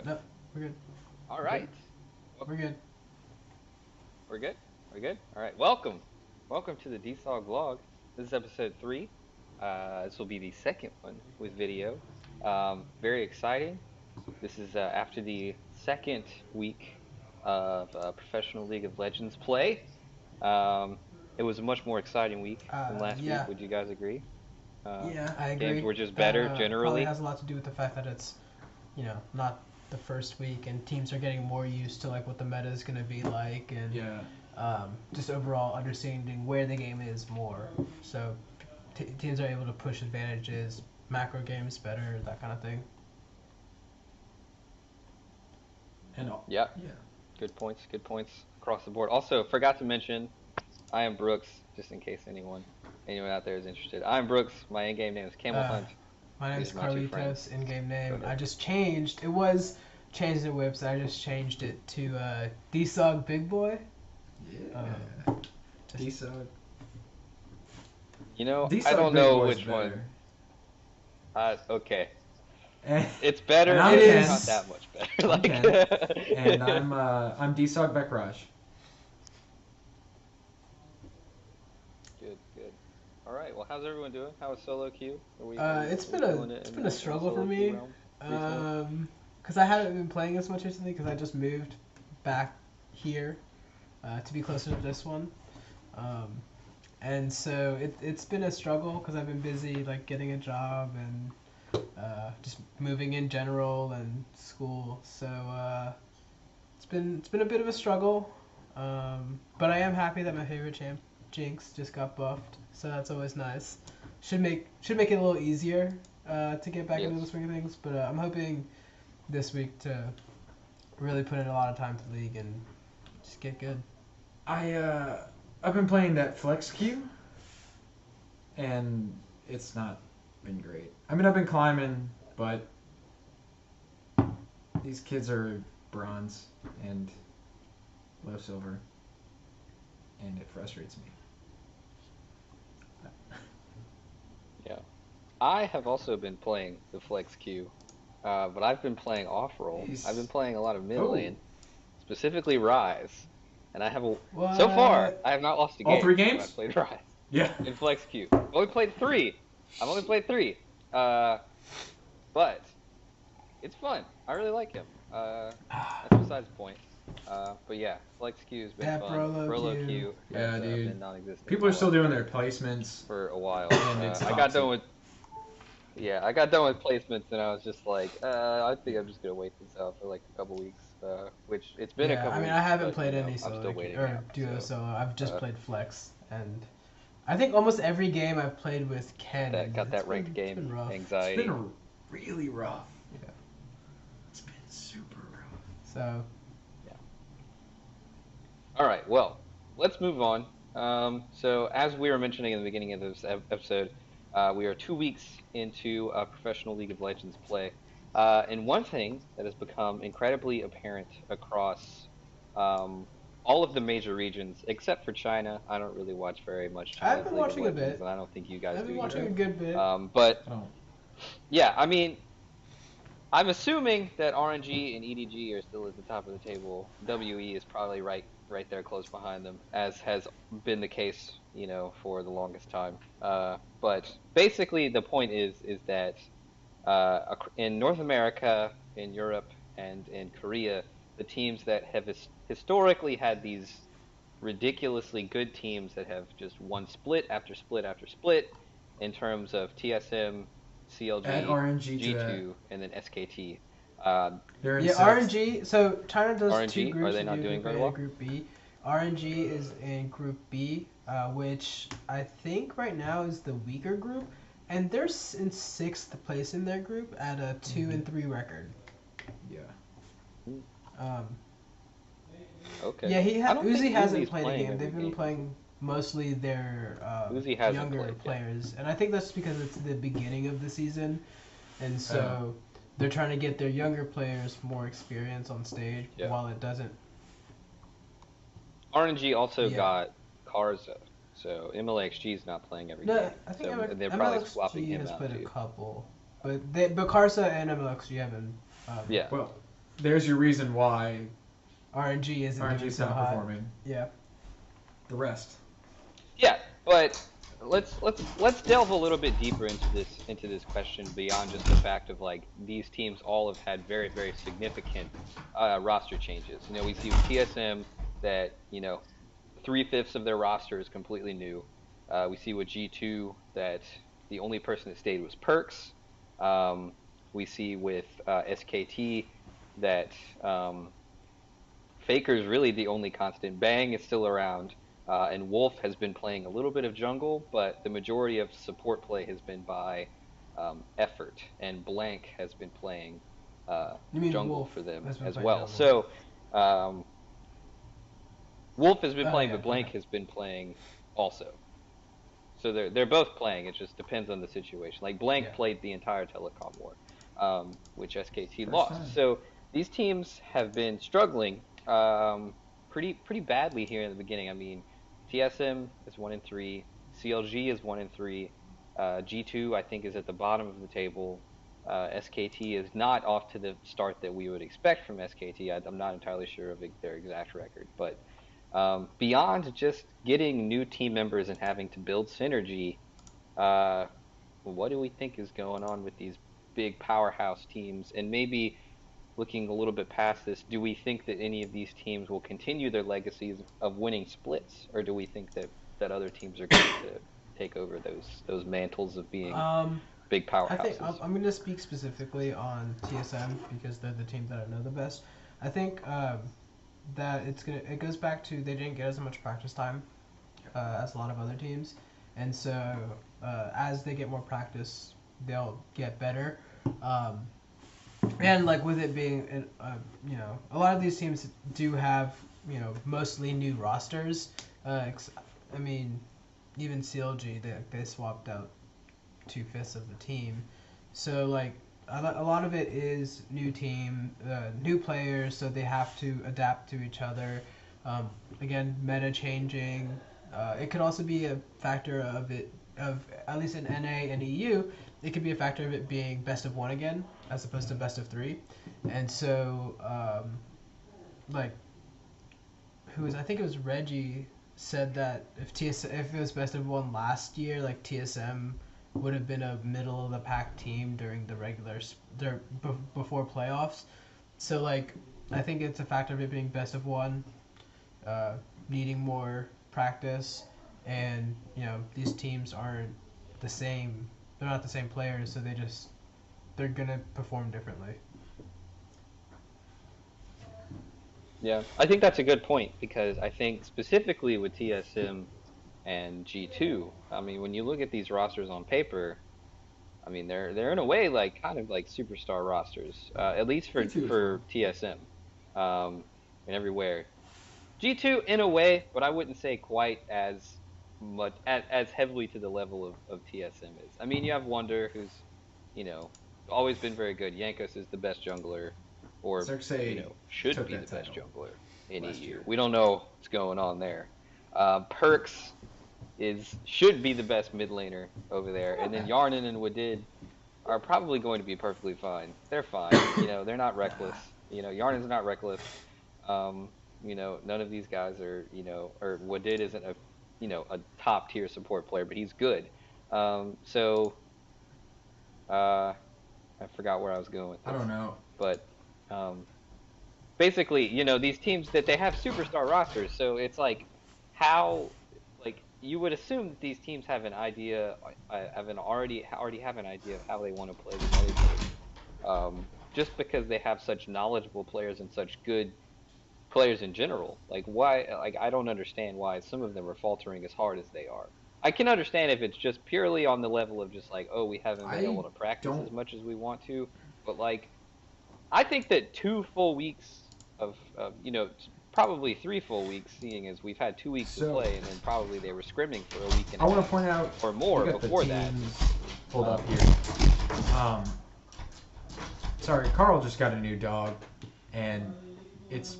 No, we're good. All We're good. right. We're good. We're good? We're good? All right. Welcome. Welcome to the DSoG vlog. This is episode 3. This will be the second one with video. Very exciting. This is after the second week of Professional League of Legends play. It was a much more exciting week than last week. Yeah. Would you guys agree? Yeah, I Games agree. were just That better probably generally. has a lot to do with the fact that it's, not the first week, and teams are getting more used to like what the meta is gonna be like, and Yeah. just overall understanding where the game is more. So teams are able to push advantages, macro games better, that kind of thing. And all. Yeah. Yeah. Good points. Good points across the board. Also, forgot to mention, I am Brooks, just in case anyone out there is interested. I'm Brooks. My in-game name is Camel Hunt. My name is These are my two friends. Carlitos. In-game name. Go ahead. I just changed. It was changed in Whips. I just changed it to DSoG Big Boy. Yeah. DSoG. I don't know which one. Okay. It's better, and but I'm it's Ken. not that much better. I'm Ken. And I'm DSoG Bekraj. Good. All right. Well, how's everyone doing? How is solo queue? It's been a struggle for me. Because I haven't been playing as much recently because I just moved back here to be closer to this one. And so it's been a struggle because I've been busy like getting a job and just moving in general and school. So it's been a bit of a struggle. But I am happy that my favorite champ Jinx just got buffed, so that's always nice. Should make it a little easier to get back into the swing of things. But I'm hoping this week to really put in a lot of time to League and just get good. I've been playing that flex queue, and it's not been great. I mean, I've been climbing, but these kids are bronze and low silver, and it frustrates me. Yeah. I have also been playing the flex queue, but I've been playing off roll. Nice. I've been playing a lot of mid Oh. lane, specifically Rise, and I have What? so far I have not lost a game. All 3 when games? I played Rise Yeah. in flex queue. I've only played 3. But it's fun. I really like him. That's besides the point. But yeah, flex queue has been That fun. Brolo queue. queue Yeah, has dude. been non-existent. People are still doing their placements. for a while. And it's I got toxic. done with I got done with placements and I was just like, I think I'm just gonna wait this out for like a couple weeks. Which it's been a couple I mean, weeks. I haven't but, played you know, any I'm solo still waiting or out, duo so, solo. I've just played Flex, and I think almost every game I've played with Ken. got that ranked It's been game rough. anxiety. It's been really rough. Yeah. It's been super rough. So. All right, well, let's move on. So as we were mentioning in the beginning of this episode, we are 2 weeks into Professional League of Legends play. And one thing that has become incredibly apparent across all of the major regions, except for China. I don't really watch very much Chinese I've been League of watching a Legends, bit. and I don't think you guys I've do been watching either. a good bit. But Oh. yeah, I mean, I'm assuming that RNG and EDG are still at the top of the table. WE is probably right there close behind them, as has been the case, for the longest time. But basically the point is that in North America, in Europe, and in Korea, the teams that have historically had these ridiculously good teams that have just won split after split after split in terms of TSM, CLG, Add RNG to G2, and then SKT. They're in Yeah, sixth. RNG. So China does RNG, two groups. are they not doing Group very A well? and Group B. RNG is in Group B, which I think right now is the weaker group, and they're in 6th place in their group at a 2-3 record. Yeah. Okay. Yeah, I don't Uzi think hasn't Uzi's played a playing game. every They've been game. playing mostly their Uzi hasn't younger played yet. players, and I think that's because it's the beginning of the season, and so they're trying to get their younger players more experience on stage while it doesn't. RNG also got Karza, so MLXG is not playing every game. I think so they're probably swapping MLXG him has out played too. a couple, but Karsa and MLXG haven't. Yeah. Well, there's your reason why RNG isn't doing so not hot. performing. Yeah. The rest. Yeah, but let's delve a little bit deeper into this question beyond just the fact of like these teams all have had very very significant roster changes. You know, we see with TSM that 3/5 of their roster is completely new. We see with G2 that the only person that stayed was Perks. We see with SKT that Faker's really the only constant. Bang is still around. And Wolf has been playing a little bit of jungle, but the majority of support play has been by effort, and Blank has been playing jungle Wolf for them has been as playing well. jungle. So Wolf has been playing, Yeah, but Blank has been playing also. So they're both playing. It just depends on the situation. Like Blank played the entire telecom war, which SKT lost. Time. So these teams have been struggling pretty badly here in the beginning. I mean, TSM is 1-3, CLG is 1-3, G2 I think is at the bottom of the table. SKT is not off to the start that we would expect from SKT. I'm not entirely sure of their exact record, but beyond just getting new team members and having to build synergy, what do we think is going on with these big powerhouse teams? And maybe looking a little bit past this, do we think that any of these teams will continue their legacies of winning splits, or do we think that other teams are going to take over those mantles of being big powerhouses? I think I'm going to speak specifically on TSM because they're the team that I know the best. I think that it goes back to they didn't get as much practice time as a lot of other teams, and so as they get more practice, they'll get better. And like with it being, a lot of these teams do have mostly new rosters. I mean, even CLG they swapped out 2/5 of the team, so like a lot of it is new team, new players, so they have to adapt to each other. Again, meta changing. It could also be a factor of at least in NA and EU. It could be a factor of it being best of one again, as opposed to best of three, and so I think it was Reggie said that if it was best of one last year, like TSM would have been a middle of the pack team during the before playoffs. So like I think it's a factor of it being best of one, needing more practice, and these teams aren't the same. They're not the same players, so they're gonna perform differently. Yeah, I think that's a good point, because I think specifically with TSM and G2, I mean, when you look at these rosters on paper, I mean, they're in a way like kind of like superstar rosters, at least for TSM, and everywhere. G2 in a way, but I wouldn't say quite as much as heavily to the level of TSM is. I mean, you have Wonder, who's always been very good. Yankos is the best jungler, or should be the best jungler in EU. We don't know what's going on there. Perks should be the best mid laner over there, and then Yarnin and Wadid are probably going to be perfectly fine. They're fine. They're not reckless. Yarnin's not reckless. None of these guys are, or Wadid isn't a top tier support player, but he's good. I forgot where I was going with this. I don't know. But basically, these teams that they have superstar rosters, so it's like how, like you would assume that these teams have an idea, already have an idea of how they want to play the early game. Just because they have such knowledgeable players and such good players in general. Like why? Like I don't understand why some of them are faltering as hard as they are. I can understand if it's just purely on the level of just like, oh, we haven't been able to practice as much as we want to. But like, I think that 2 full weeks of probably 3 full weeks, seeing as we've had 2 weeks to play, and then probably they were scrimming for a week and a half. I want to point out or more before that. Pulled up here. Sorry, Carl just got a new dog, and it's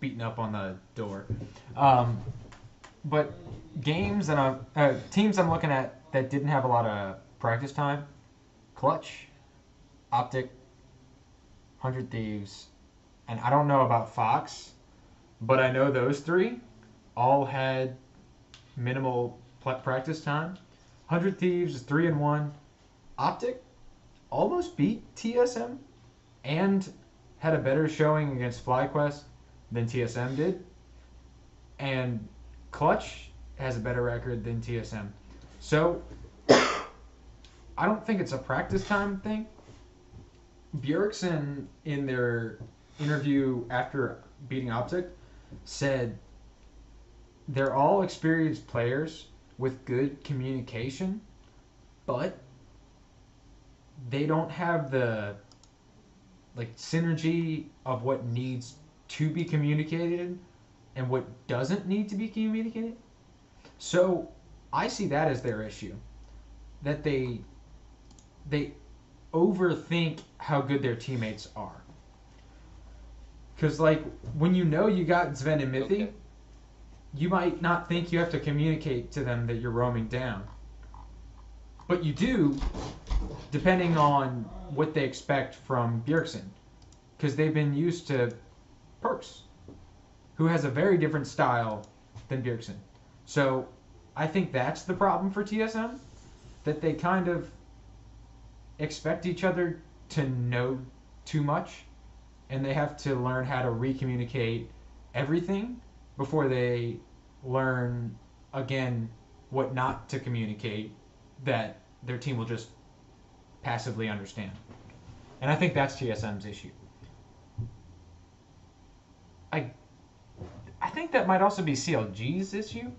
beating up on the door. But teams I'm looking at that didn't have a lot of practice time: Clutch, Optic, 100 Thieves, And I don't know about Fox, but I know those three all had minimal practice time. 100 Thieves is 3-1. Optic almost beat TSM and had a better showing against FlyQuest than TSM did. And Clutch has a better record than TSM. So I don't think it's a practice time thing. Bjergsen, in their interview after beating Optic, said they're all experienced players with good communication, but they don't have the synergy of what needs to be communicated and what doesn't need to be communicated. So I see that as their issue, that they overthink how good their teammates are. Because when you know you got Sven and Mithy, you might not think you have to communicate to them that you're roaming down. But you do, depending on what they expect from Bjergsen. Because they've been used to Perks, who has a very different style than Bjergsen. So I think that's the problem for TSM, that they kind of expect each other to know too much, and they have to learn how to re-communicate everything before they learn, again, what not to communicate that their team will just passively understand. And I think that's TSM's issue. I think that might also be CLG's issue,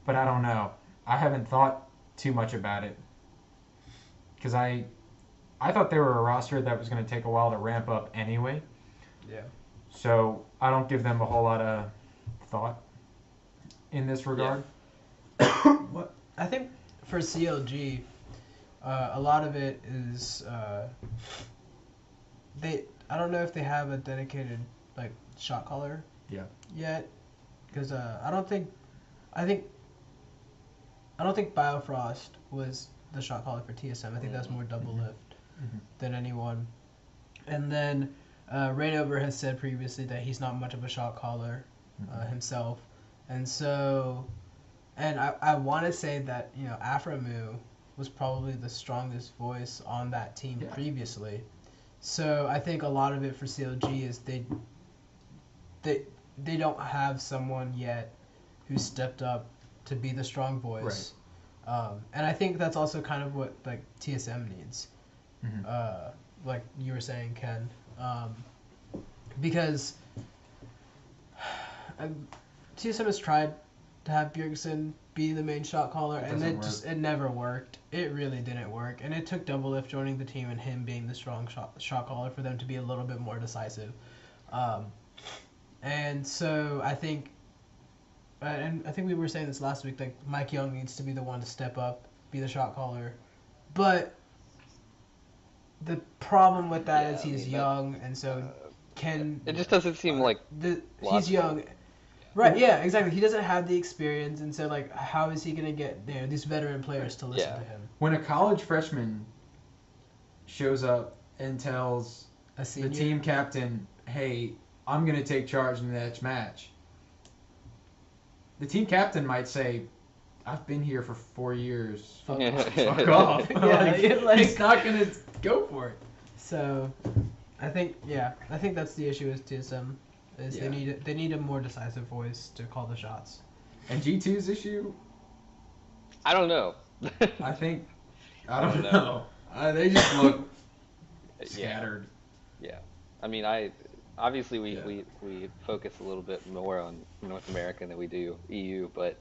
but I don't know. I haven't thought too much about it. Because I thought they were a roster that was going to take a while to ramp up anyway. Yeah. So I don't give them a whole lot of thought in this regard. Yeah. What I think for CLG, a lot of it is I don't know if they have a dedicated shot caller. Yeah. Yet, because I don't think Biofrost was the shot caller for TSM. I think that's more double lift than anyone. And then Rainover has said previously that he's not much of a shot caller himself. And so, and I want to say that, Aframu was probably the strongest voice on that team previously. So I think a lot of it for CLG is they don't have someone yet who stepped up to be the strong voice. Right. And I think that's also kind of what TSM needs. Like you were saying, Ken. Because TSM has tried to have Bjergsen be the main shot caller, and it never worked. It really didn't work, and it took Double Lift joining the team and him being the strong shot caller for them to be a little bit more decisive. And so I think, and I think we were saying this last week, Mike Young needs to be the one to step up, be the shot caller, but the problem with that is he's young, and so it just doesn't seem like he's young. Right, yeah, exactly. He doesn't have the experience, and so how is he gonna get these veteran players to listen to him? When a college freshman shows up and tells the team captain, "Hey, I'm gonna take charge in the next match," the team captain might say, "I've been here for 4 years. Fuck off." He's not gonna go for it. So, I think that's the issue with TSM. They need a more decisive voice to call the shots. And G2's issue? I don't know. I don't know. They just look scattered. Yeah. I mean, obviously we focus a little bit more on North America than we do EU, but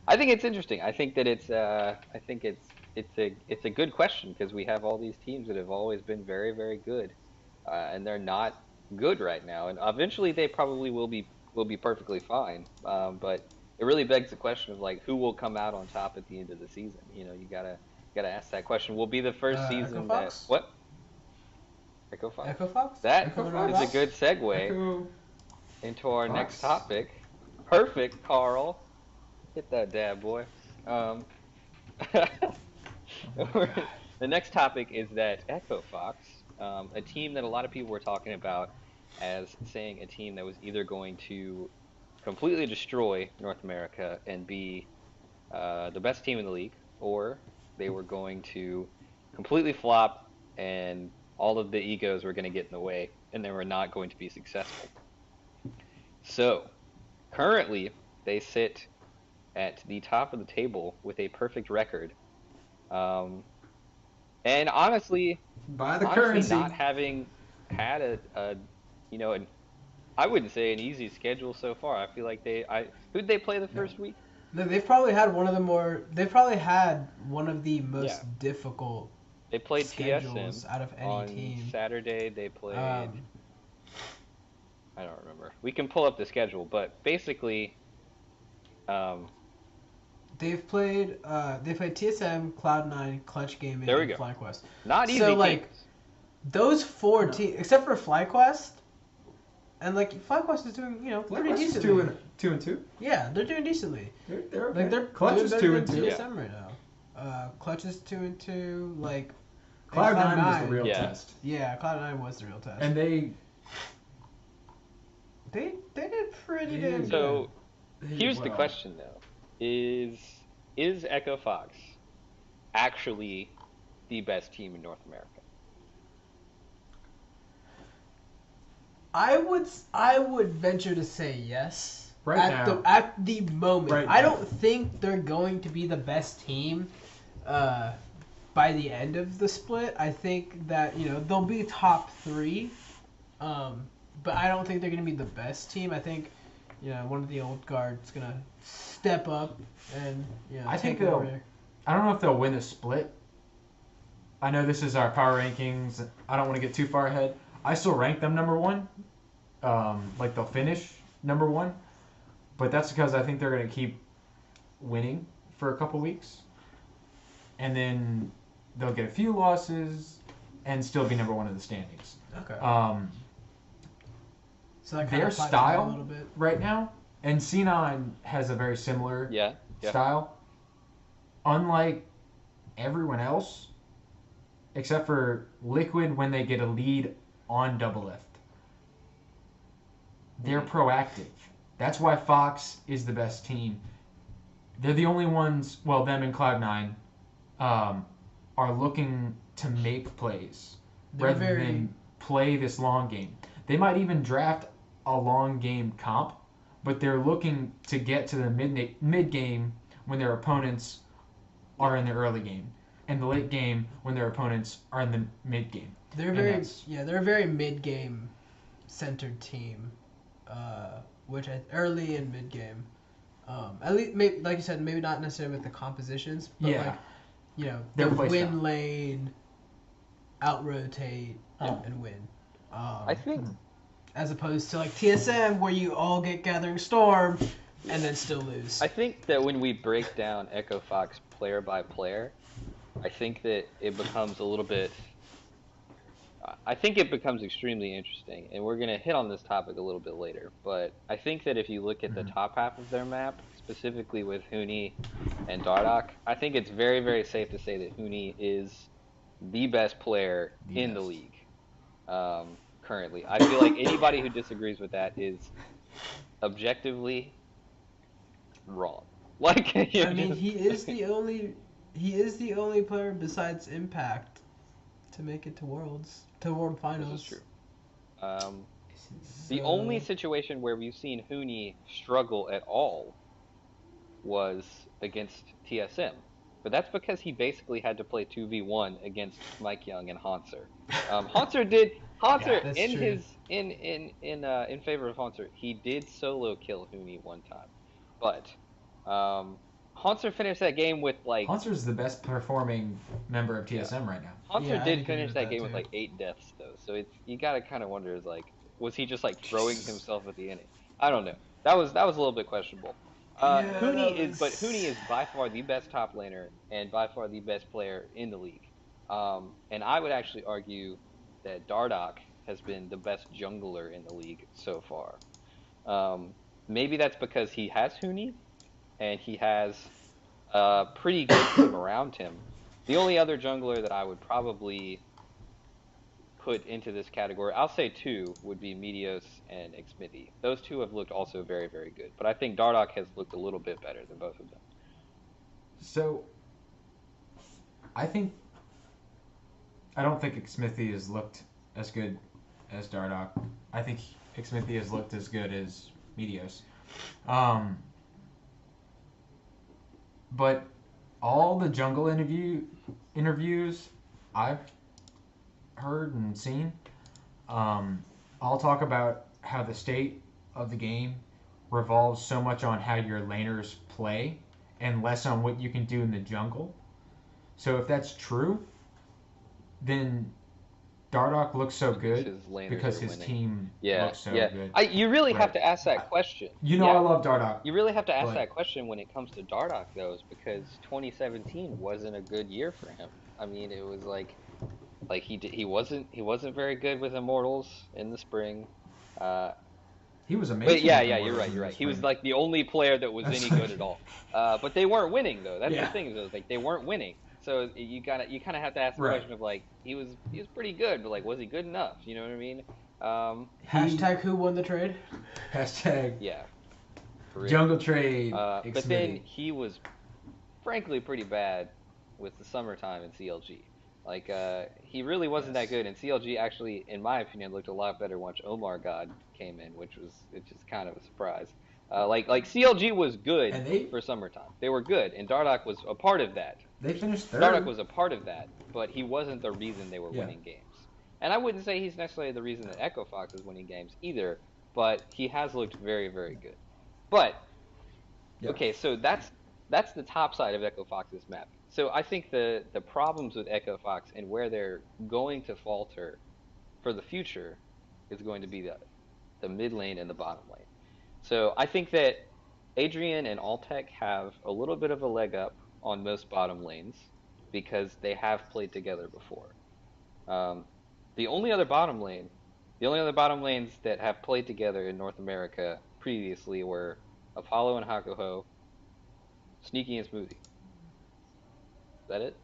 I think it's interesting. I think that it's a good question, because we have all these teams that have always been very, very good, and they're not good right now, and eventually they probably will be perfectly fine. But it really begs the question of who will come out on top at the end of the season. You gotta ask that question. Will be the first season that what? Echo Fox. Echo Fox. That is a good segue into our next topic. Perfect, Carl. Hit that dab, boy. The next topic is that Echo Fox, a team that a lot of people were talking about as saying a team that was either going to completely destroy North America and be the best team in the league, or they were going to completely flop and all of the egos were going to get in the way and they were not going to be successful. So, currently, they sit at the top of the table with a perfect record. And honestly, By the currency. not having had an I wouldn't say an easy schedule so far. I feel like who'd they play the first week? They've probably had one of the more. They've probably had one of the most difficult. They played schedules TSM out of any on team. Saturday. They played. I don't remember. We can pull up the schedule, but basically, they've played TSM, Cloud9, Clutch Gaming, there we and go. FlyQuest. Not easy. So like, those 4 teams, except for FlyQuest. And like FlyQuest is doing, pretty decently. 2-2. Yeah, they're doing decently. They're okay. Like Clutch is 2-2. TSM right now. Clutch is 2-2. Like Cloud9 was the real test. Yeah, Cloud9 was the real test. And they did pretty damn good. So here's the question though: Is Echo Fox actually the best team in North America? I would venture to say yes. At the moment. Right I don't think they're going to be the best team by the end of the split. I think that, they'll be top 3. But I don't think they're going to be the best team. I think, one of the old guard's going to step up and, I think take over. I don't know if they'll win the split. I know this is our power rankings. I don't want to get too far ahead. I still rank them number 1. Like they'll finish number 1. But that's because I think they're going to keep winning for a couple weeks. And then they'll get a few losses and still be number 1 in the standings. Okay. So that their a style little bit. right now, and C9 has a very similar style. Unlike everyone else, except for Liquid when they get a lead on double lift. They're proactive. That's why Fox is the best team. They're the only ones, well, them and Cloud9, are looking to make plays rather than play this long game. They might even draft a long game comp, but they're looking to get to the mid game when their opponents are in the early game, and the late game when their opponents are in the mid game. They're a very mid game centered team, which early and mid game. At least, maybe, like you said, maybe not necessarily with the compositions, but the win lane, out rotate and win. I think, as opposed to like TSM where you all get Gathering Storm and then still lose. I think that when we break down Echo Fox player by player, I think that it becomes a little bit. I think it becomes extremely interesting, and we're going to hit on this topic a little bit later, but I think that if you look at the top half of their map, specifically with Huni and Dardoch, I think it's very, very safe to say that Huni is the best player in the league currently. I feel like anybody who disagrees with that is objectively wrong. Like, he is the only player besides Impact to make it to World Finals. This is true. The only situation where we've seen Huni struggle at all was against TSM, but that's because he basically had to play 2v1 against Mike Young and Hanser. In favor of Hanser, he did solo kill Huni one time, but Hanser finished that game with like. Hanser's the best performing member of TSM right now. Hanser did finish that game with like 8 deaths though, so you gotta kind of wonder is like, was he just like throwing himself at the inning? I don't know. That was a little bit questionable. Huni is by far the best top laner and by far the best player in the league. And I would actually argue that Dardoch has been the best jungler in the league so far. Maybe that's because he has Huni and he has a pretty good team around him. The only other jungler that I would probably put into this category, I'll say two would be Meteos and Xmithy. Those two have looked also very, very good. But I think Dardoch has looked a little bit better than both of them. So, I don't think Xmithy has looked as good as Dardoch. I think Xmithy has looked as good as Meteos. But all the jungle interviews I've heard and seen, all talk about how the state of the game revolves so much on how your laners play and less on what you can do in the jungle. So if that's true, then Dardoch looks so good because his team looks so good. You really have to ask that question. I love Dardoch. You really have to ask that question when it comes to Dardoch, though, because 2017 wasn't a good year for him. I mean, it was like he wasn't very good with Immortals in the spring. He was amazing. But yeah, you're right. He was like the only player that was any good at all. But they weren't winning though. That's the thing. Though. Like they weren't winning. So you kind of have to ask the question of like he was pretty good, but like was he good enough? You know what I mean? Hashtag who won the trade? Hashtag Jungle trade. But then he was frankly pretty bad with the summertime in CLG. Like he really wasn't that good, and CLG actually, in my opinion, looked a lot better once Omar God came in, which is kind of a surprise. Like CLG was good for summertime. They were good, and Dardoch was a part of that. They finished third. Dardoch was a part of that, but he wasn't the reason they were winning games. And I wouldn't say he's necessarily the reason that Echo Fox is winning games either, but he has looked very, very good. But okay, so that's the top side of Echo Fox's map. So I think the problems with Echo Fox and where they're going to falter for the future is going to be the mid lane and the bottom lane. So I think that Adrian and Altec have a little bit of a leg up on most bottom lanes because they have played together before. The only other bottom lanes that have played together in North America previously were Apollo and Hakuho, Sneaky and Smoothie. Is that it?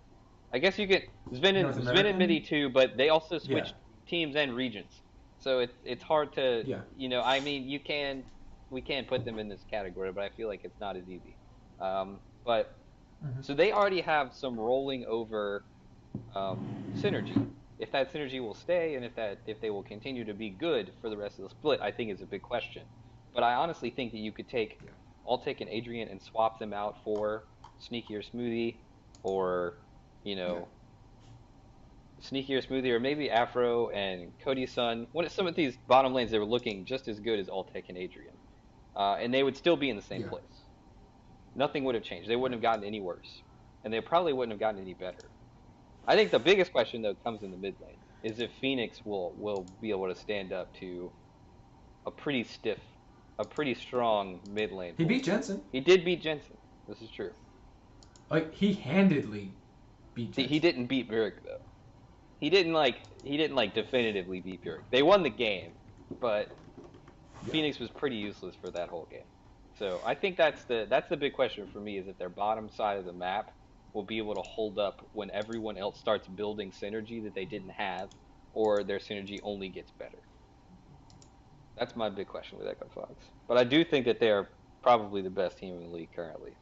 I guess you could Zven and Midi too, but they also switched teams and regions, so it's hard to I mean we can put them in this category, but I feel like it's not as easy. So they already have some rolling over synergy. If that synergy will stay and if they will continue to be good for the rest of the split, I think is a big question. But I honestly think that you could take Altec and Adrian and swap them out for Sneaky or Smoothie, or Sneaky or Smoothie, or maybe Afro and Cody's son. Some of these bottom lanes, they were looking just as good as Altec and Adrian, and they would still be in the same place. Nothing would have changed. They wouldn't have gotten any worse, and they probably wouldn't have gotten any better. I think the biggest question though comes in the mid lane, is if Phoenix will be able to stand up to a pretty strong mid lane. He beat Jensen. He did beat Jensen. This is true. Like he handedly beat Jensen. He didn't beat Bjerg though. He didn't definitively beat Bjerg. They won the game, but Phoenix was pretty useless for that whole game. So I think that's the big question for me, is that their bottom side of the map will be able to hold up when everyone else starts building synergy that they didn't have, or their synergy only gets better. That's my big question with Echo Fox. But I do think that they are probably the best team in the league currently,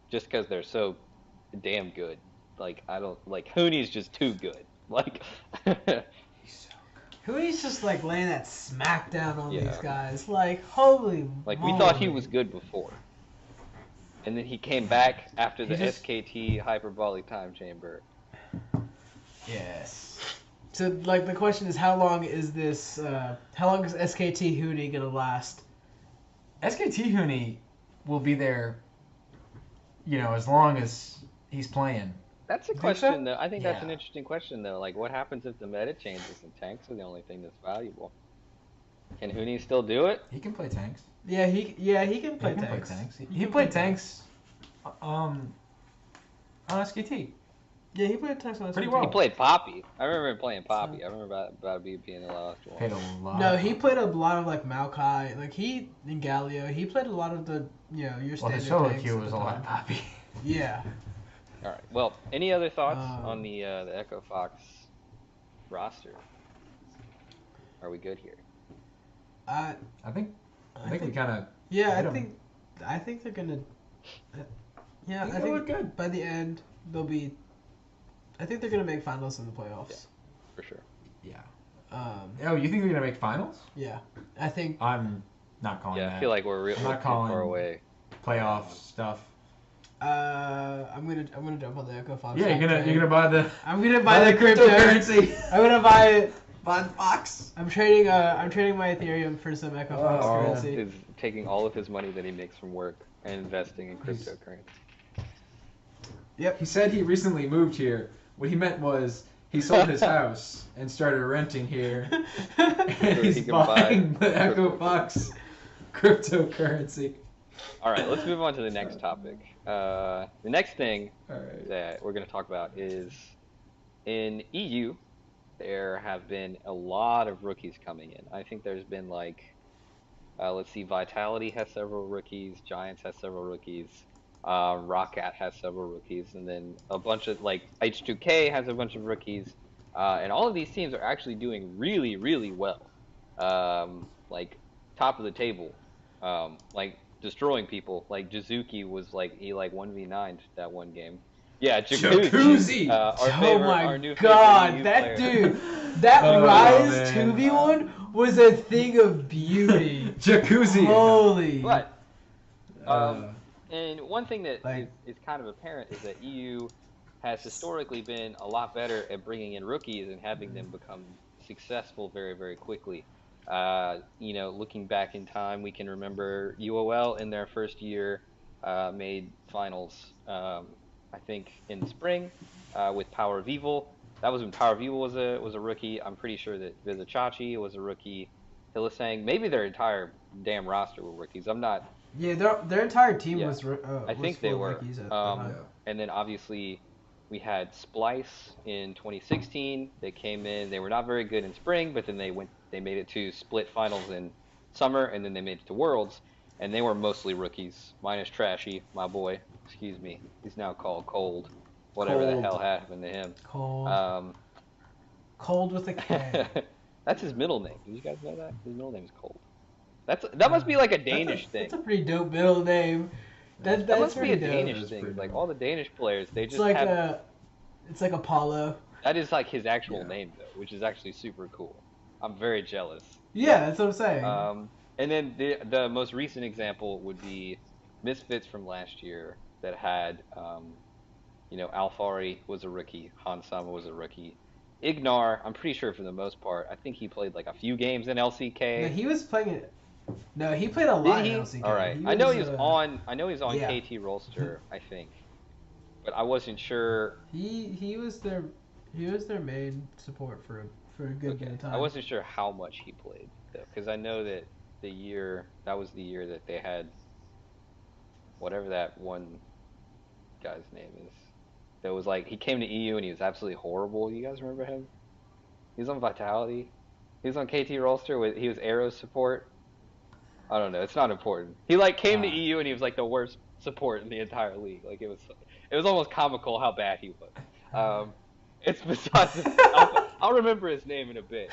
just because they're so damn good. Like Hooney's just too good. Like Hooney's just like laying that smack down on these guys. Like holy. Like we thought he was good before, and then he came back after the SKT hyperbolic time chamber. Yes. So like the question is, how long is this? How long is SKT Hooney gonna last? SKT Hooney will be there, as long as he's playing. That's a question, though. I think that's an interesting question, though. Like, what happens if the meta changes and tanks are the only thing that's valuable? Can Hooney still do it? He can play tanks. Yeah, he can play tanks. He played tanks on SKT. Yeah, he played tanks on SKT. Pretty well. He played Poppy. I remember him playing Poppy. I remember about being in the last one. Played a lot. No, he played a lot of like Maokai. Like he in Galio, he played a lot of the your standard. Well, the solo queue was a lot of Poppy. Yeah. All right. Well, any other thoughts on the Echo Fox roster? Are we good here? I think we kind of. Yeah, I think they're gonna. Yeah, I think good. By the end they'll be. I think they're gonna make finals in the playoffs. Yeah, for sure. Yeah. You think they're gonna make finals? Yeah, I think. I'm not calling that. I feel like we're not calling far away. Playoff stuff. I'm gonna jump on the Echo Fox. Yeah, you're gonna buy the. I'm gonna buy the cryptocurrency. I'm gonna buy it. Buy the Fox. I'm trading my Ethereum for some Echo Fox Carl currency. is taking all of his money that he makes from work and investing in cryptocurrency. Yep. He said he recently moved here. What he meant was he sold his house and started renting here. And he's buying the Echo Fox cryptocurrency. All right, let's move on to the next topic. The next thing that we're going to talk about is in EU, there have been a lot of rookies coming in. I think there's been let's see, Vitality has several rookies, Giants has several rookies, Roccat has several rookies, and then a bunch of, H2K has a bunch of rookies, and all of these teams are actually doing really, really well. Top of the table, destroying people. Like Jizuki was he 1v9'd that one game. Yeah, Jacuzzi. Our new God, that player. Dude, that Rise 2v1 was a thing of beauty. Jacuzzi. Holy. But, and one thing that is kind of apparent is that EU has historically been a lot better at bringing in rookies and having them become successful very, very quickly. Looking back in time, we can remember UOL in their first year made finals, I think in the spring, with Power of Evil. That was when Power of Evil was a rookie. I'm pretty sure that Vizichachi was a rookie. Hillisang, maybe their entire damn roster were rookies. I'm not. Yeah, their entire team was. I think they were. And then obviously we had Splyce in 2016. They came in. They were not very good in spring, but then they made it to split finals in summer, and then they made it to Worlds, and they were mostly rookies, minus Trashy, my boy. Excuse me. He's now called Cold. Whatever the hell happened to him. Cold. Cold with a K. That's his middle name. Did you guys know that? His middle name is Cold. That must be like a Danish thing. That's a pretty dope middle name. That must be a Danish thing. Like all the Danish players, they just have. It's like Apollo. That is like his actual name though, which is actually super cool. I'm very jealous. Yeah, that's what I'm saying. And then the most recent example would be Misfits from last year that had, Alfari was a rookie, Hansama was a rookie. Ignar, I'm pretty sure for the most part, I think he played a few games in LCK. No, he was playing it. No, he played a lot in LCK. All right, I know he was on KT Rolster, I think, but I wasn't sure. He was their main support for a good bit of time. I wasn't sure how much he played though, because I know that that was the year that they had whatever that one guy's name is. That was he came to EU and he was absolutely horrible. You guys remember him? He was on Vitality. He was on KT Rolster. He was Arrow's support. I don't know. It's not important. He came to EU and he was the worst support in the entire league. It was almost comical how bad he was. It's besides. I'll remember his name in a bit.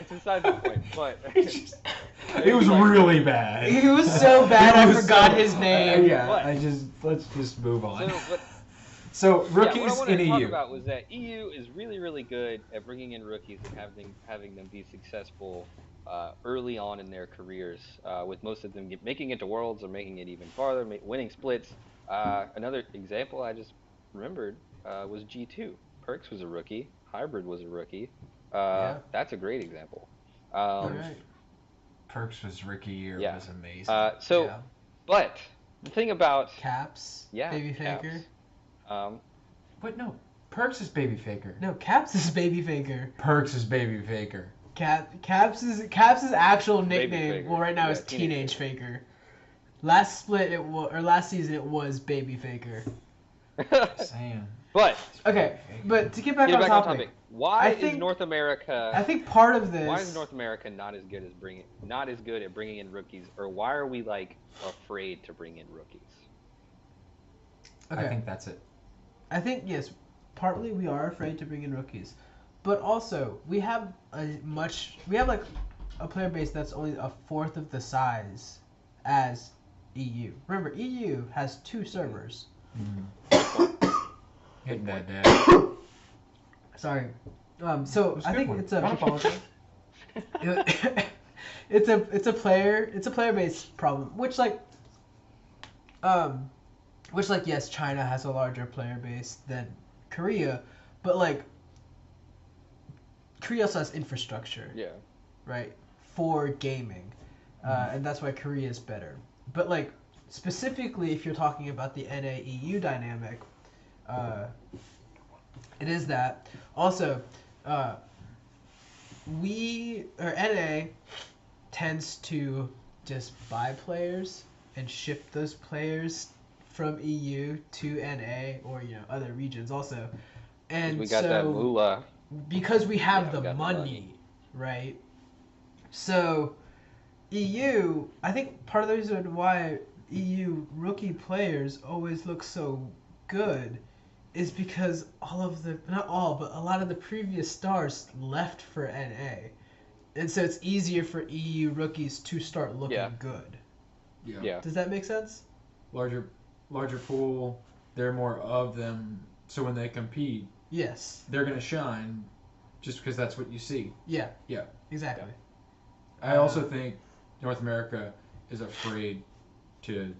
It's besides the point. But he was really bad. He was so bad I forgot his name. Let's just move on. So rookies what I wanted in to EU. talk about was that EU is really, really good at bringing in rookies and having them be successful early on in their careers. With most of them making it to Worlds or making it even farther, winning splits. Another example I just remembered was G2. Perks was a rookie. Hybrid was a rookie. That's a great example. Perks was rookie year was amazing. But the thing about Caps, Baby Caps. Faker. But no, Perks is Baby Faker. No, Caps is Baby Faker. Perks is Baby Faker. Cap's actual nickname right now is Teenage Faker. Last season it was Baby Faker. Saying. But but to get back on topic, why is North America? I think part of this. Why is North America not as good at bringing in rookies, or why are we afraid to bring in rookies? Okay. I think that's it. I think yes, partly we are afraid to bring in rookies, But also, we have like a player base that's only a fourth of the size as EU. Remember, EU has 2 servers. Hitting that, Dad. Sorry. So I think it's a it's a player base problem, which yes, China has a larger player base than Korea, but like Korea also has infrastructure. Yeah. Right, for gaming, and that's why Korea is better. But like specifically, if you're talking about the NA-EU dynamic, it is that. Also, NA tends to just buy players and ship those players from EU to NA or other regions also, and we got that moolah. Because we have the money, right? So, EU, I think part of the reason why EU rookie players always look so good is because not all, but a lot of the previous stars left for NA. And so it's easier for EU rookies to start looking good. Yeah. Does that make sense? Larger pool, there are more of them, so when they compete, yes, they're going to shine just because that's what you see. Yeah. Yeah. Exactly. Yeah. I also think North America is afraid to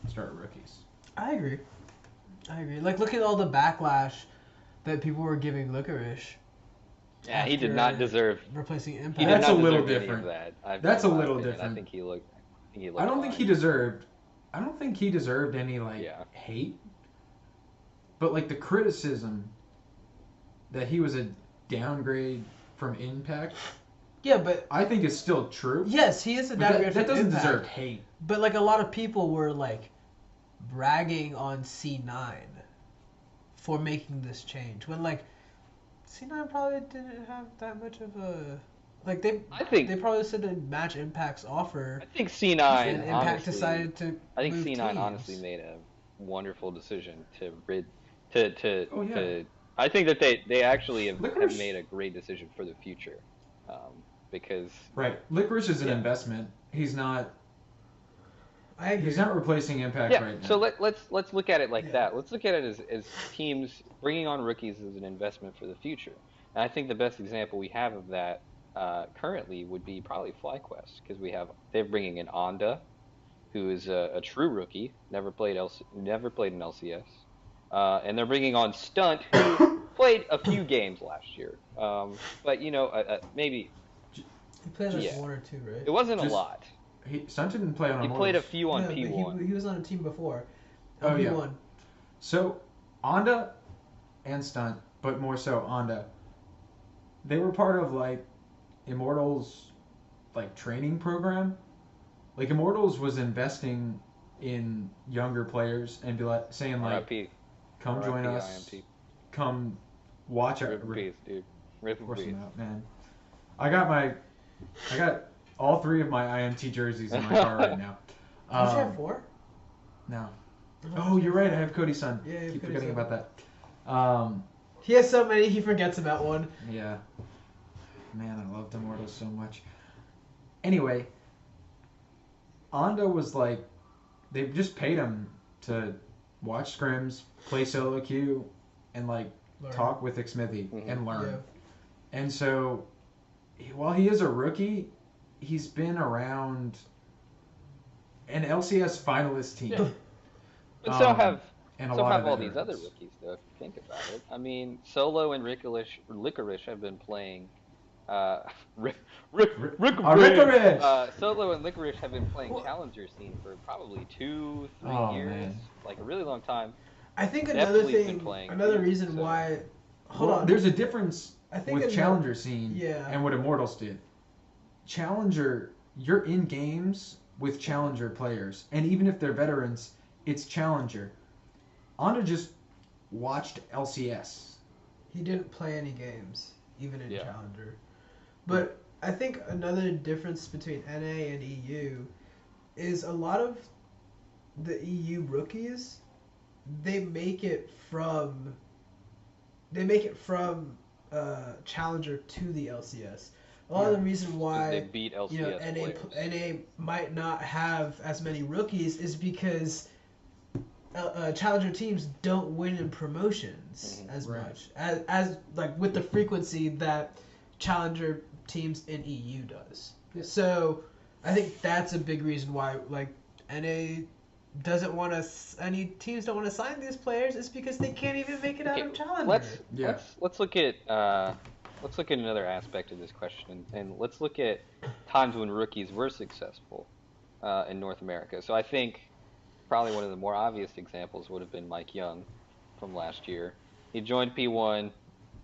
start rookies. I agree. Like, look at all the backlash that people were giving Licorice. Yeah, he did not deserve replacing Impact. He did That's not a little deserve different. Any of that. That's a little different. I think he looked. I don't think he deserved. I don't think he deserved any hate. But like the criticism that he was a downgrade from Impact. Yeah, but I think it's still true. Yes, he is a downgrade. That doesn't Impact, deserve hate. But like a lot of people were like bragging on C9 for making this change when like C9 probably didn't have that much of a like they. I think they probably said to match Impact's offer. I think C9 and Impact honestly, decided to. I think move C9 teams. honestly made a wonderful decision to Oh, yeah. to. I think that they actually have Licorice. made a great decision for the future, because Licorice is an investment. He's not. I agree. He's not replacing Impact right now. So let's look at it like that. Let's look at it as teams bringing on rookies as an investment for the future. And I think the best example we have of that currently would be probably FlyQuest, because they're bringing in Onda, who is a true rookie, never played in LCS, and they're bringing on Stunt, who played a few games last year, but maybe he played like 1 or 2, right? It wasn't a lot. Stunt didn't play on. He played a few on no, P1. He was on a team before. Oh yeah. P1. So, Onda and Stunt, but more so Onda, they were part of like Immortals like training program. Like Immortals was investing in younger players and saying like, RIP. come join us, IMT. come watch Rip in peace, dude. Rip in peace. Man. I got all 3 of my IMT jerseys in my car right now. Don't you have 4? No. Oh, you're right. I have Cody's son. Yeah, Keep Cody's forgetting son. about that. He has so many, he forgets about one. Yeah. Man, I loved Immortals so much. Anyway, Onda was like, they just paid him to watch scrims, play solo queue, and like talk with Xmithy and learn. Yeah. And so, while he is a rookie, he's been around an LCS finalist team. Yeah. But so have all veterans. these other rookies, though, if you think about it. I mean, Solo and Licorice have been playing. Licorice! Solo and Licorice have been playing Challenger scene for probably 2-3 years, man. like a really long time. I think Definitely been playing another games, reason so. why. Hold on. There's a difference I think with Challenger scene yeah. and what Immortals did. Challenger, you're in games with Challenger players, and even if they're veterans, it's Challenger. Onda just watched LCS. He didn't play any games, even in Yeah. Challenger. But I think another difference between NA and EU is a lot of the EU rookies, they make it from challenger to the LCS. A lot of the reason why they beat LCS NA might not have as many rookies is because challenger teams don't win in promotions as much as like with the frequency that challenger teams in EU does. Yeah. So I think that's a big reason why like NA doesn't want to. Any teams don't want to sign these players. Is because they can't even make it out of challenger. Let's look at another aspect of this question, and let's look at times when rookies were successful in North America. So I think probably one of the more obvious examples would have been Mike Young from last year. He joined P1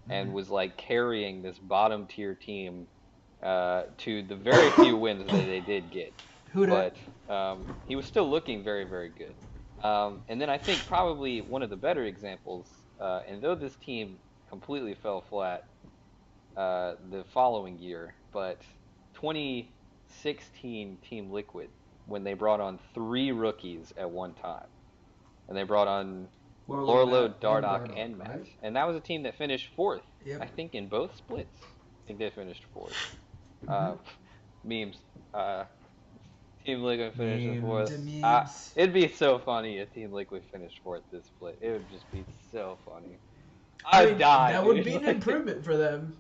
and was like carrying this bottom tier team to the very few wins that they did get. But he was still looking very, very good. And then I think probably one of the better examples, and though this team completely fell flat the following year, but 2016 Team Liquid, when they brought on 3 rookies at one time. And they brought on Lorlo, Dardoch, and Matt. Right? And that was a team that finished 4th, I think, in both splits. I think they finished 4th. Memes. Team Liquid finished 4th. It'd be so funny if Team Liquid finished 4th this split. It would just be so funny. I'd die. That would be an improvement for them.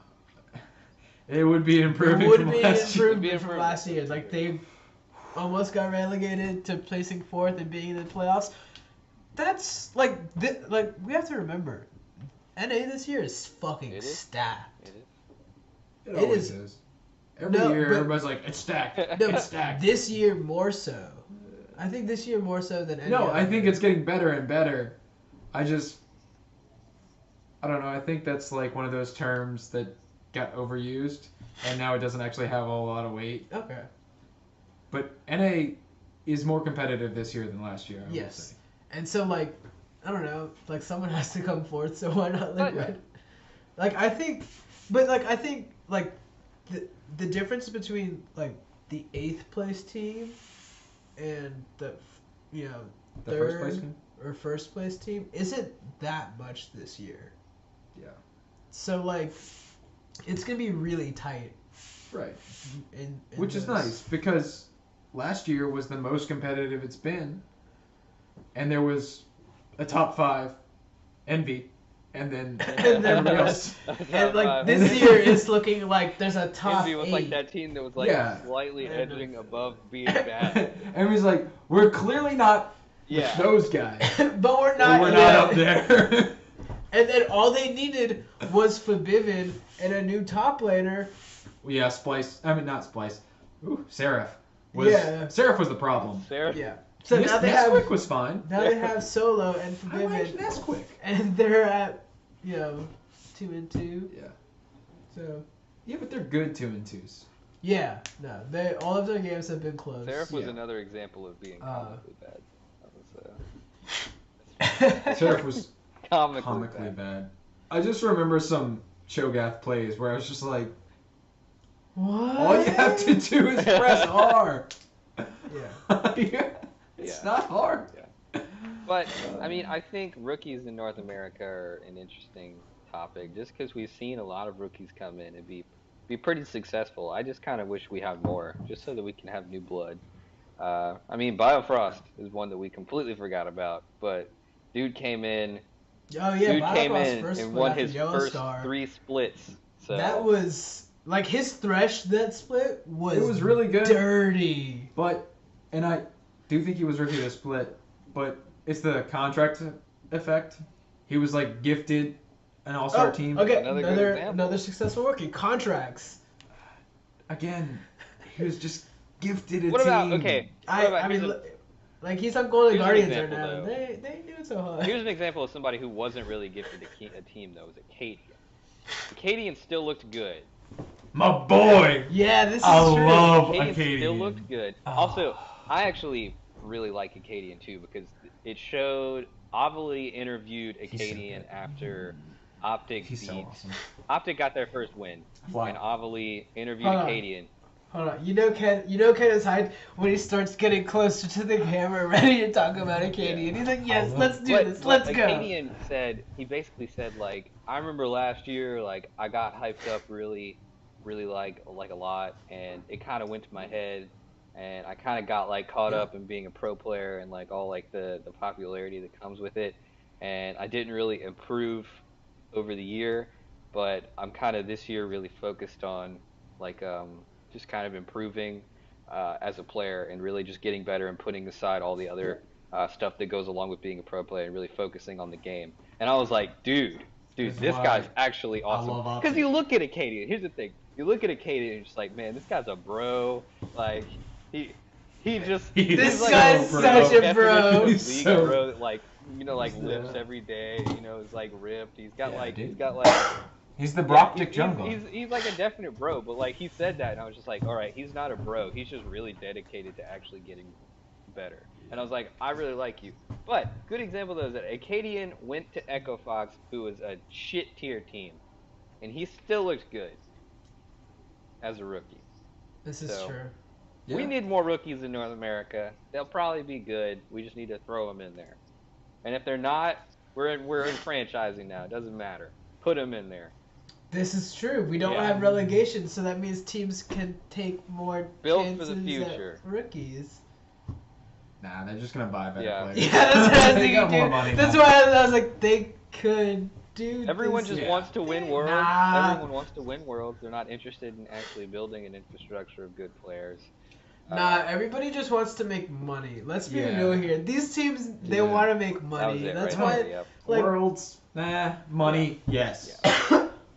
It would be an improvement. It would be an improvement from last year. Like they almost got relegated to placing 4th and being in the playoffs. That's like we have to remember, NA this year is fucking stacked. It always is. Every year, everybody's like, it's stacked. No, it's stacked. This year more so. I think this year more so than any other. I think it's getting better and better. I don't know. I think that's like one of those terms that got overused, and now it doesn't actually have a lot of weight. Okay. But NA is more competitive this year than last year, I would say. And so, like, I don't know, like, someone has to come forth, so why not Liquid? I think, the difference between, like, the 8th place team and the, first place team? Or first place team isn't that much this year. Yeah. So, like, it's going to be really tight. Right. Which is nice, because last year was the most competitive it's been. And there was a top 5 Envy, and then everybody else. And like this year is looking like there's a top Envy was 8. Like that team that was like slightly edging above being bad. Envy's like, we're clearly not those guys, but we're not. We're not up there. And then all they needed was Forbidden and a new top laner. Yeah, Splyce. I mean, not Splyce. Ooh, Seraph. Seraph was the problem. Seraph. Yeah. So now they Nesquik was fine. Now they have Solo and Forbidden. I like Nesquik. And they're at, 2-2. Yeah. So. Yeah, but they're good 2-2s. Yeah. No, all of their games have been close. Seraph was another example of being comically bad. Seraph was comically bad. I just remember some Cho'Gath plays where I was just like, what? All you have to do is press R. Yeah. It's not hard. Yeah. But, I mean, I think rookies in North America are an interesting topic just because we've seen a lot of rookies come in and be pretty successful. I just kind of wish we had more just so that we can have new blood. I mean, Biofrost is one that we completely forgot about, but dude came in. Oh, yeah, dude came in first and won his first Star. 3 splits. So. That was, like, his Thresh that split was really good. Dirty. But, and I do think he was rookie of the split, but it's the contract effect. He was like gifted an all-star team. Okay, another successful rookie. Contracts. Again, he was just gifted a what team. About, okay. I mean, like he's on Golden Guardians right now. They do it so hard. Here's an example of somebody who wasn't really gifted a team though. It was Acadian. Acadian still looked good. My boy. Yeah, this is I true. love Acadian Acadian. Still looked good. Oh. Also, I actually really like Acadian too because it showed Avali interviewed Acadian after Optic He's so awesome. Optic got their first win, and Avali interviewed Acadian, Hold on. You know Ken is hyped when he starts getting closer to the camera, ready to talk about Acadian. He's like, yes, let's do this. Let's go. Acadian basically said, like, I remember last year, like, I got hyped up really like a lot, and it kind of went to my head, and I kind of got, like, caught up in being a pro player and, like, all, like, the popularity that comes with it, and I didn't really improve over the year, but I'm kind of this year really focused on, like, just kind of improving as a player and really just getting better and putting aside all the other stuff that goes along with being a pro player and really focusing on the game. And I was like, dude, this guy's actually awesome. Because you look at Acadian. Here's the thing: you look at Acadian and you're just like, man, this guy's a bro. Like he's this guy's such a bro. He's so bro that, like, like lifts every day. Is like ripped. He's got like. He's the Broctic jungle. He's like a definite bro, but like he said that, and I was just like, all right, he's not a bro. He's just really dedicated to actually getting better. And I was like, I really like you. But good example though is that Acadian went to Echo Fox, who was a shit tier team, and he still looks good as a rookie. This is true. We need more rookies in North America. They'll probably be good. We just need to throw them in there. And if they're not, we're in franchising now. It doesn't matter. Put them in there. This is true. We don't have relegation, so that means teams can take more chances for the future. At rookies. Nah, they're just gonna buy better players. Yeah, that's what I was thinking, dude. More money that's why I was like, they could do. Everyone just wants to win worlds. Everyone wants to win worlds. They're not interested in actually building an infrastructure of good players. Everybody just wants to make money. Let's be real here. These teams, they want to make money. That's why, like, worlds, money, yes.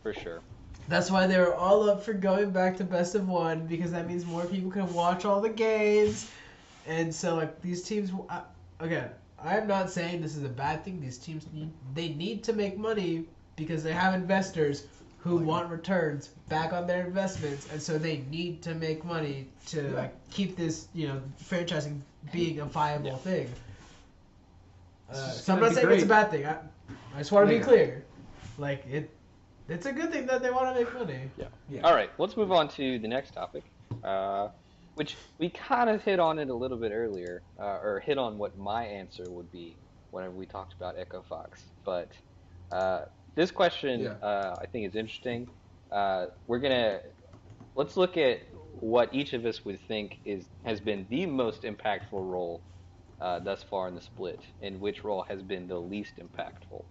For sure. That's why they were all up for going back to best of one, because that means more people can watch all the games. And so, like, these teams, again, I'm not saying this is a bad thing. These teams need to make money because they have investors who want returns back on their investments, and so they need to make money to keep this, franchising being a viable thing. So I'm not saying it's a bad thing. I just want to be clear. Like, it's a good thing that they want to make money. Yeah. All right, let's move on to the next topic, which we kind of hit on it a little bit earlier, or hit on what my answer would be whenever we talked about Echo Fox. But this question, I think, is interesting. Let's look at what each of us would think has been the most impactful role thus far in the split, and which role has been the least impactful.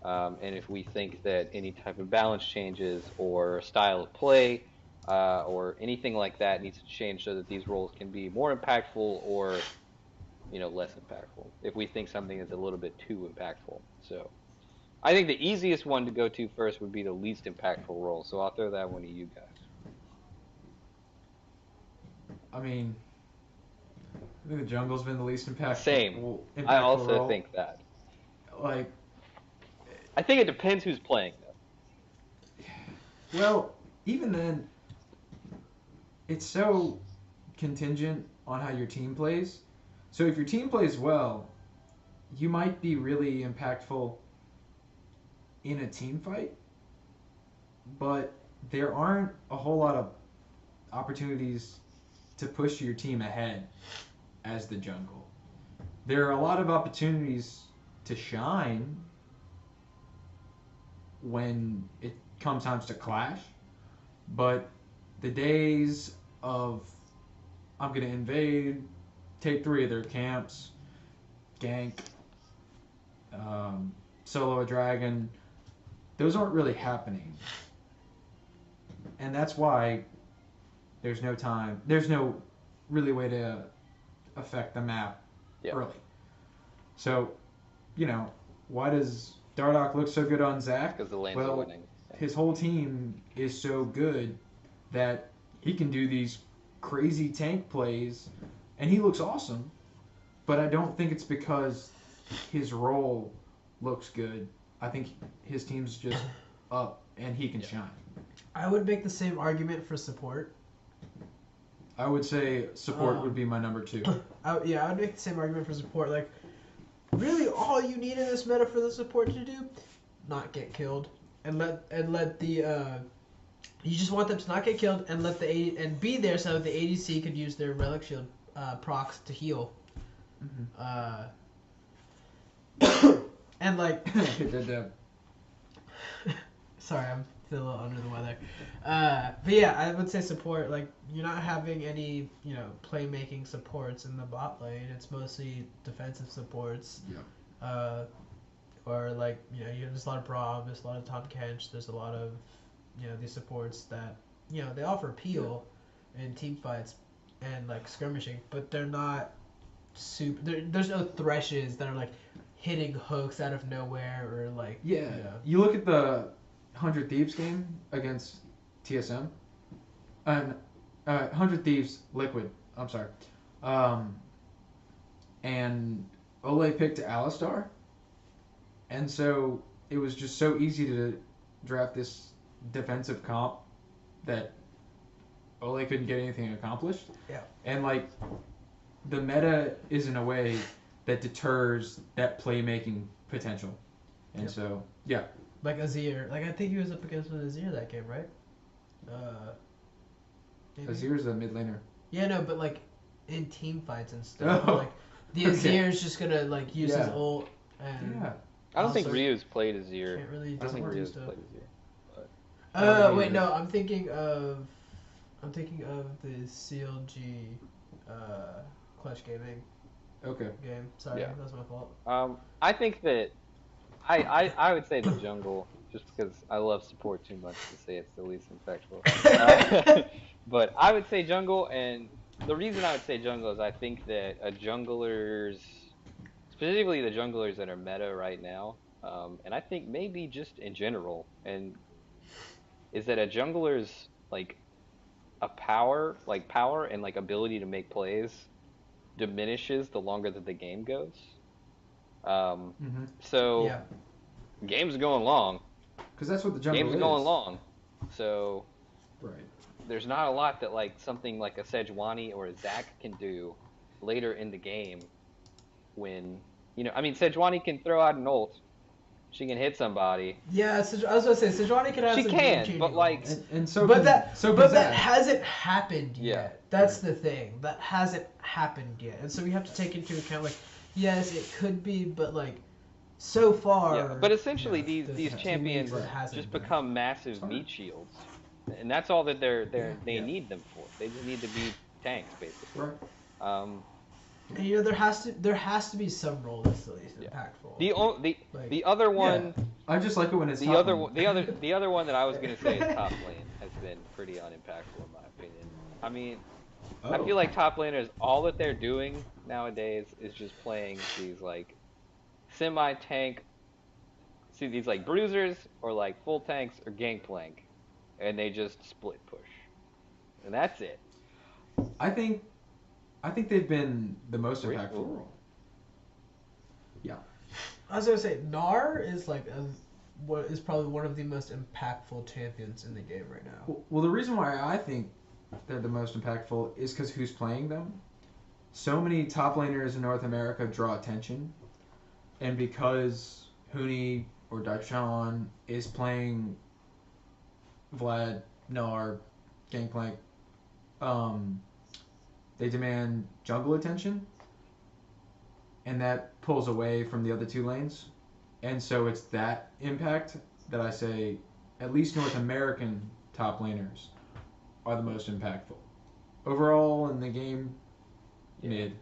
And if we think that any type of balance changes or style of play or anything like that needs to change so that these roles can be more impactful or less impactful. If we think something is a little bit too impactful. So I think the easiest one to go to first would be the least impactful role. So I'll throw that one to you guys. I mean, I think the jungle's been the least impactful. Same. I also role. think that. Like, I think it depends who's playing, though. Well, even then, it's so contingent on how your team plays. So if your team plays well, you might be really impactful in a team fight, but there aren't a whole lot of opportunities to push your team ahead as the jungle. There are a lot of opportunities to shine when it comes time to clash, but the days of I'm going to invade, take 3 of their camps, gank, solo a dragon, those aren't really happening. And that's why there's no really way to affect the map early. So, why does Dardoch looks so good on Zach? Because the lanes are winning. His whole team is so good that he can do these crazy tank plays, and he looks awesome. But I don't think it's because his role looks good. I think his team's just up, and he can shine. I would make the same argument for support. I would say support would be my number 2. I would make the same argument for support. Like, really, all you need in this meta for the support to do, not get killed, and let the You just want them to not get killed and let and be there so the ADC could use their relic shield procs to heal. Mm-hmm. And like, Did sorry, I'm feeling a little under the weather. But yeah, I would say support. Like, you're not having any, playmaking supports in the bot lane. It's mostly defensive supports. Yeah. Or like, there's a lot of Braum, there's a lot of Tom Kench, there's a lot of, these supports that, they offer appeal in team fights and like skirmishing, but they're not super. There's no threshes that are like hitting hooks out of nowhere or like. Yeah. You look at the 100 Thieves game against TSM, and 100 Thieves Liquid. I'm sorry, and Ole picked Alistar, and so it was just so easy to draft this defensive comp that Ole couldn't get anything accomplished. Yeah. And like, the meta is in a way that deters that playmaking potential, and so yeah. Like Azir, like I think he was up against Azir that game, right? Azir's a mid laner. Yeah, no, but like in team fights and stuff, like the Azir's just gonna like use his ult and. Yeah. I don't think Ryu's played Azir. Can't really I don't think do Ryu's stuff. played Azir. Wait, no, I'm thinking of the CLG Clutch Gaming game. Sorry, that was my fault. I think that I would say the jungle, just because I love support too much to say it's the least impactful. But I would say jungle, and the reason I would say jungle is I think that specifically the junglers that are meta right now, and I think maybe just in general, is that a jungler's like a power and like ability to make plays diminishes the longer that the game goes. So game's going long. Because that's what the jungle is. Game's going long. So right. There's not a lot that like something like a Sejuani or a Zac can do later in the game when, Sejuani can throw out an ult. She can hit somebody. Yeah, I was gonna say Sejuani can have some game-changing but like, that hasn't happened yet. Yeah. That's the thing. That hasn't happened yet, and so we have to take into account like, yes, it could be, but like, so far. Yeah, but essentially these champions just become massive meat shields, and that's all that they need them for. They just need to be tanks basically. Right. And, there has to be some role that's at least impactful. The other one. Yeah. I just like it when it's the other one that I was gonna say is top lane has been pretty unimpactful in my opinion. I feel like top laners, all that they're doing nowadays is just playing these like semi-tank, these like bruisers or like full tanks or gangplank, and they just split push, and that's it. I think they've been the most impactful role. Yeah. I was gonna say Gnar is like what is probably one of the most impactful champions in the game right now. Well, the reason why I think they're the most impactful is because who's playing them. So many top laners in North America draw attention, and because Huni or Daishan is playing Vlad, Gnar, Gangplank, they demand jungle attention, and that pulls away from the other two lanes. And so it's that impact that I say at least North American top laners are the most impactful. Overall in the game, mid.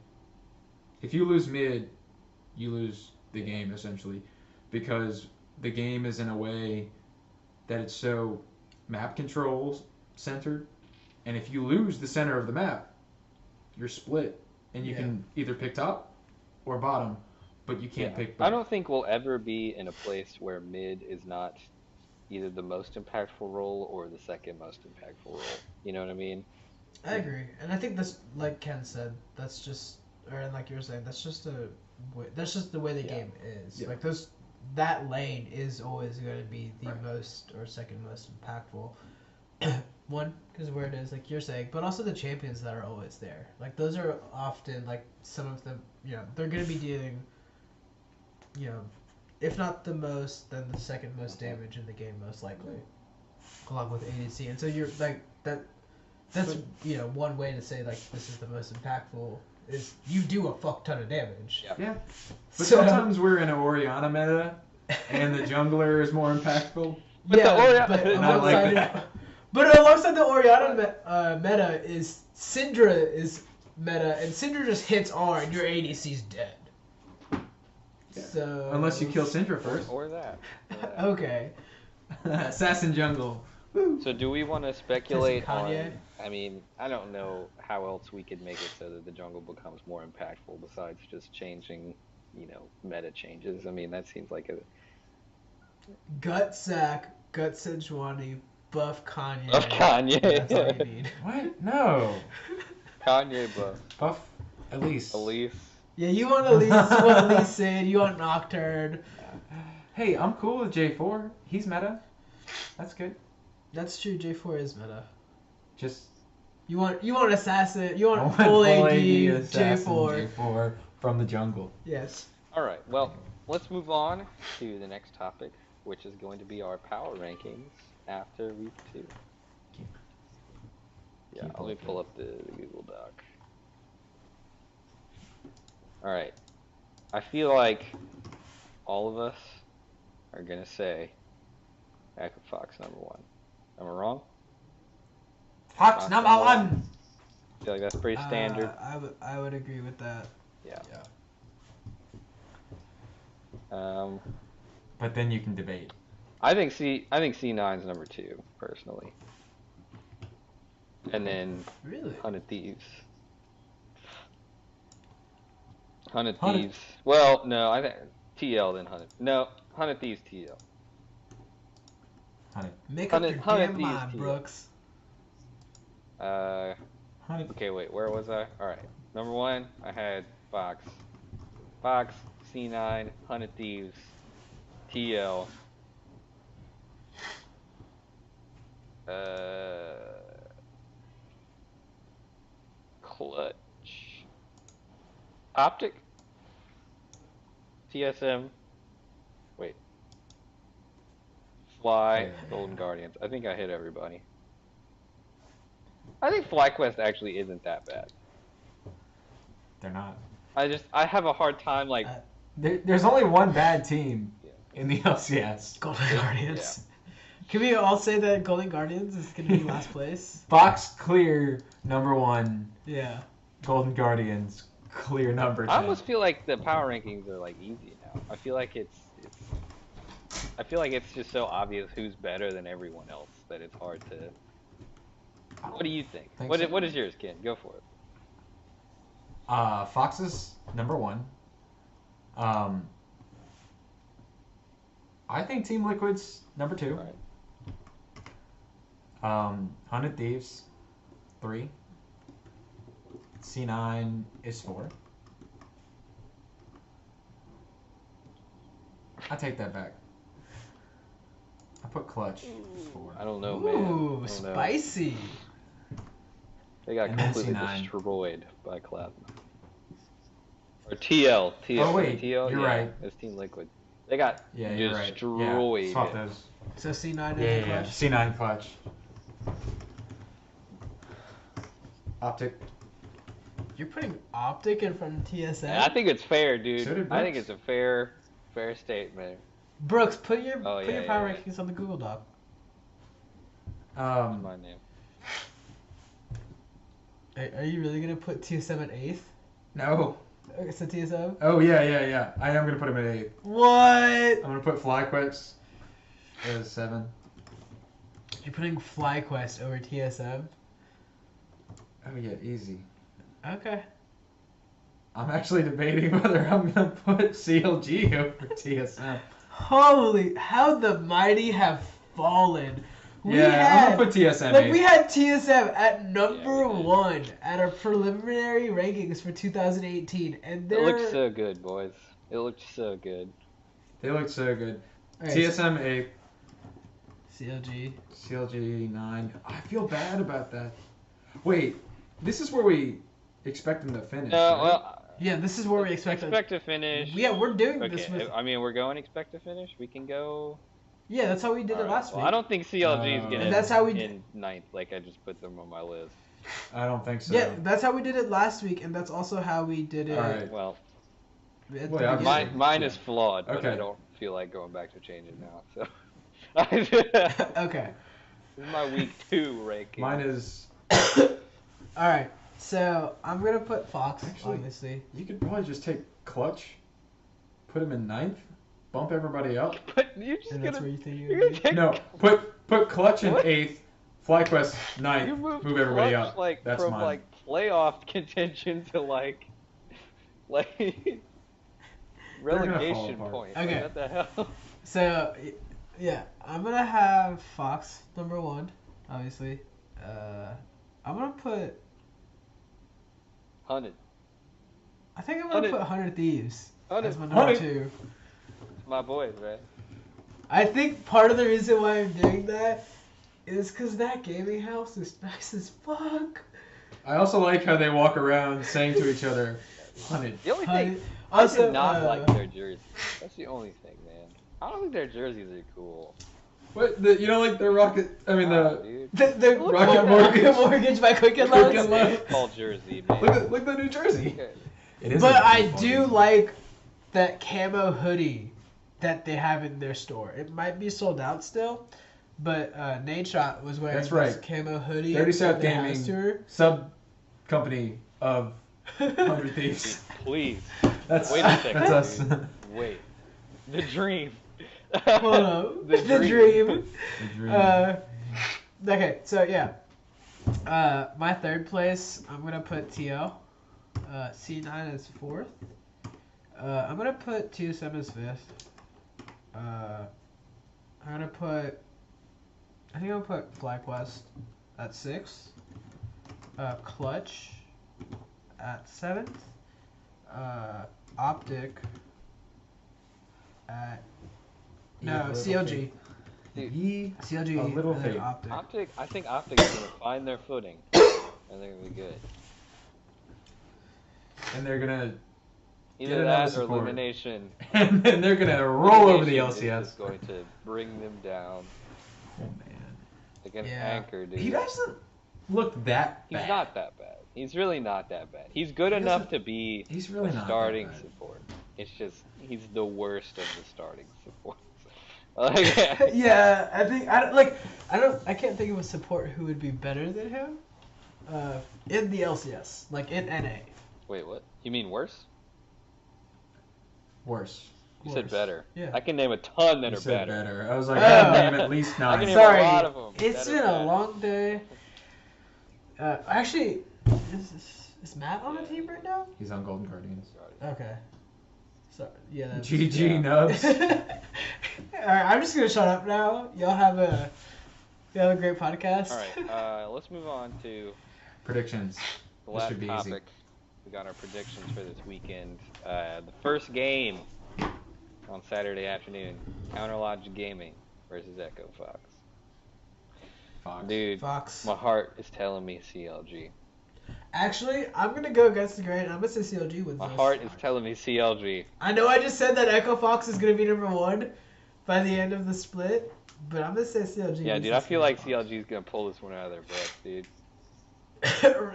If you lose mid, you lose the game essentially, because the game is in a way that it's so map controls centered, and if you lose the center of the map, you're split, and you can either pick top or bottom, but you can't pick both. I don't think we'll ever be in a place where mid is not either the most impactful role or the second most impactful role. You know what I mean? I agree, and I think that's like Ken said. That's just, or like you were saying, that's just the way the game is. Yeah. Like that lane is always going to be the most or second most impactful. One, because where it is, like you're saying, but also the champions that are always there. Like those are often like some of them. They're going to be dealing. If not the most, then the second most damage in the game, most likely. along with ADC, and so you're like that. That's one way to say like this is the most impactful is you do a fuck ton of damage. Yeah. But sometimes we're in an Orianna meta, and the jungler is more impactful. But alongside the Orianna meta is Syndra is meta, and Syndra just hits R and your ADC's dead. Yeah. So unless you kill Syndra first. Or that. Okay. Assassin jungle. Woo. So do we want to speculate Kanye? on? I mean, I don't know how else we could make it so that the jungle becomes more impactful besides just changing, meta changes. I mean, that seems like a Gut sack, gut Sejuani, buff Kanye. Buff Kanye. That's all you need. What? No. Kanye buff. Buff Elise. Elise. Yeah, you want Elise, you want Elise Sid, you want Nocturne. Hey, I'm cool with J4. He's meta. That's good. That's true, J4 is meta. Just You want assassin, you want full AD, assassin J4. J4 from the jungle. Yes. Alright, well, let's move on to the next topic, which is going to be our power rankings after week 2. Yeah, let me pull up the Google Doc. Alright. I feel like all of us are going to say Echo Fox number 1. Am I wrong? Fox number 1! I feel like that's pretty standard. I would agree with that. Yeah. But then you can debate. I think C9's number 2, personally. And then Really? Hunted Thieves. Hunted Thieves. Well, no, I think TL then Hunted. No, Hunted Thieves TL. Make up your damn mind, Brooks. Okay, wait, where was I? Alright. Number 1, I had Fox. Fox, C9, Hunted Thieves, TL. Clutch. Optic. TSM. Wait. Fly. Golden Guardians. I think I hit everybody. I think FlyQuest actually isn't that bad. They're not. I have a hard time like. There's only one bad team in the LCS. Golden Guardians. Can we all say that Golden Guardians is going to be last place? Fox clear number 1. Yeah. Golden Guardians clear number 10. I almost feel like the power rankings are like easy now. I feel like it's just so obvious who's better than everyone else that it's hard to. What do you think? What is yours, Ken? Go for it. Fox is number 1. I think Team Liquid's number 2. Right. Hunted Thieves, 3. C9 is 4. I take that back. I put Clutch 4. I don't know, man. Ooh, spicy. They got And then completely C9. destroyed by Cloud. Or TL. Oh wait, TL, you're right. It's Team Liquid. They got destroyed. Yeah, swap those. So C9 is Yeah, the Clutch? C9 Clutch. Optic. You're putting Optic in front of TSM? Yeah, I think it's fair, dude. So did I think Brooks. it's a fair statement. Power rankings on the Google Doc. That's my name. Are you really going to put TSM at 8th? No. So TSM? Oh yeah. I am gonna put him at 8. What? I'm gonna put FlyQuest as 7. You're putting FlyQuest over TSM? Oh yeah, easy. Okay. I'm actually debating whether I'm gonna put CLG over TSM. Holy, how the mighty have fallen. I'm gonna put TSM. Like, we had TSM at number 1 at our preliminary rankings for 2018, and It looked so good, boys. It looked so good. They looked so good. Right, TSM 8. CLG 9. I feel bad about that. Wait, this is where we expect them to finish. No, right? well. Yeah, this is where we expect to finish. Yeah, we're doing Okay, this with. I mean, we're going expect to finish. We can go. Yeah, that's how we did it last Well, week. I don't think CLG is getting that's how we in ninth. Like I just put them on my list. I don't think so. Yeah, that's how we did it last week, and that's also how we did it. All right. Well, obviously. mine is flawed, but Okay. I don't feel like going back to change it now. So. Okay. This is my week 2 ranking. Mine is. All right. So I'm gonna put Fox. Actually, obviously. You could probably just take Clutch, put him in 9th, bump everybody up. But you're just And gonna. that's where you think You're gonna take. No, put Clutch in What? 8th, FlyQuest 9th, You moved move everybody Clutch, up. Like That's from mine. like playoff contention to like relegation apart. point. Okay. Like, what the hell? So, yeah, I'm gonna have Fox number 1, obviously. I'm gonna put. 100. I think I'm gonna 100. put 100 Thieves 100. as my number 100. 2. My boys, man. I think part of the reason why I'm doing that is because that gaming house is nice as fuck. I also like how they walk around saying to each other, 100. The only thing I Also, do not like their jerseys. That's the only thing, man. I don't think their jerseys are cool. What? You don't like the Rocket? I mean, Dude. the Rocket Mortgage. mortgage by Quicken Loans. Quicken Loans. Baseball jersey, man. Look at the New Jersey. Okay. It is But a I baseball do jersey. like that camo hoodie that they have in their store. It might be sold out still, but Nate Shot was wearing That's this right. camo hoodie. 30 at South the house Gaming tour. sub company of 100 Thieves. Please. That's Wait a second, That's us. dude. Wait. The dream. Hold on. The The dream. The dream. Okay, so yeah. My 3rd place, I'm gonna put TL. C9 is 4th. I'm gonna put TSM as 5th. I think I'm gonna put FlyQuest at 6th. Clutch at 7th. Optic at CLG. Ye CLG a little and then fade. Optic. I think Optic is gonna find their footing, and they're gonna be good. And they're gonna Either Get another that or support. Elimination. and then they're gonna roll over the Elimination is LCS. just going to bring them down Oh man. like an Yeah. anchor, dude. He doesn't look that bad. He's not that bad. He's really not that bad. He's good He enough doesn't- to be He's really a not starting that bad. support. It's just he's the worst of the starting supports. Like, Yeah, I can't think of a support who would be better than him. In the LCS, like in NA. Wait, what? You mean worse? Worse. You said Worse. better. Yeah. I can name a ton that You are said better. I was like, Oh. I can name at least I can 9. name Sorry, a lot of them. it's that are been a bad. long day. Actually, is Matt on the team right now? He's on Golden Guardians. Okay. So yeah. That's, GG yeah. Nubs. Alright, I'm just gonna shut up now. Y'all have a great podcast. Alright, let's move on to Predictions. the This last should be topic. easy. We got our predictions for this weekend. The first game on Saturday afternoon, Counterlogic Gaming versus Echo Fox. Fox. Dude, Fox. my heart is telling me CLG. Actually, I'm gonna go against the grain. I'm gonna say CLG wins My this. heart is telling me CLG. I know I just said that Echo Fox is gonna be number 1 by the end of the split, but I'm gonna say CLG. Yeah, wins dude, I this feel game. like CLG is gonna pull this one out of their butts, dude.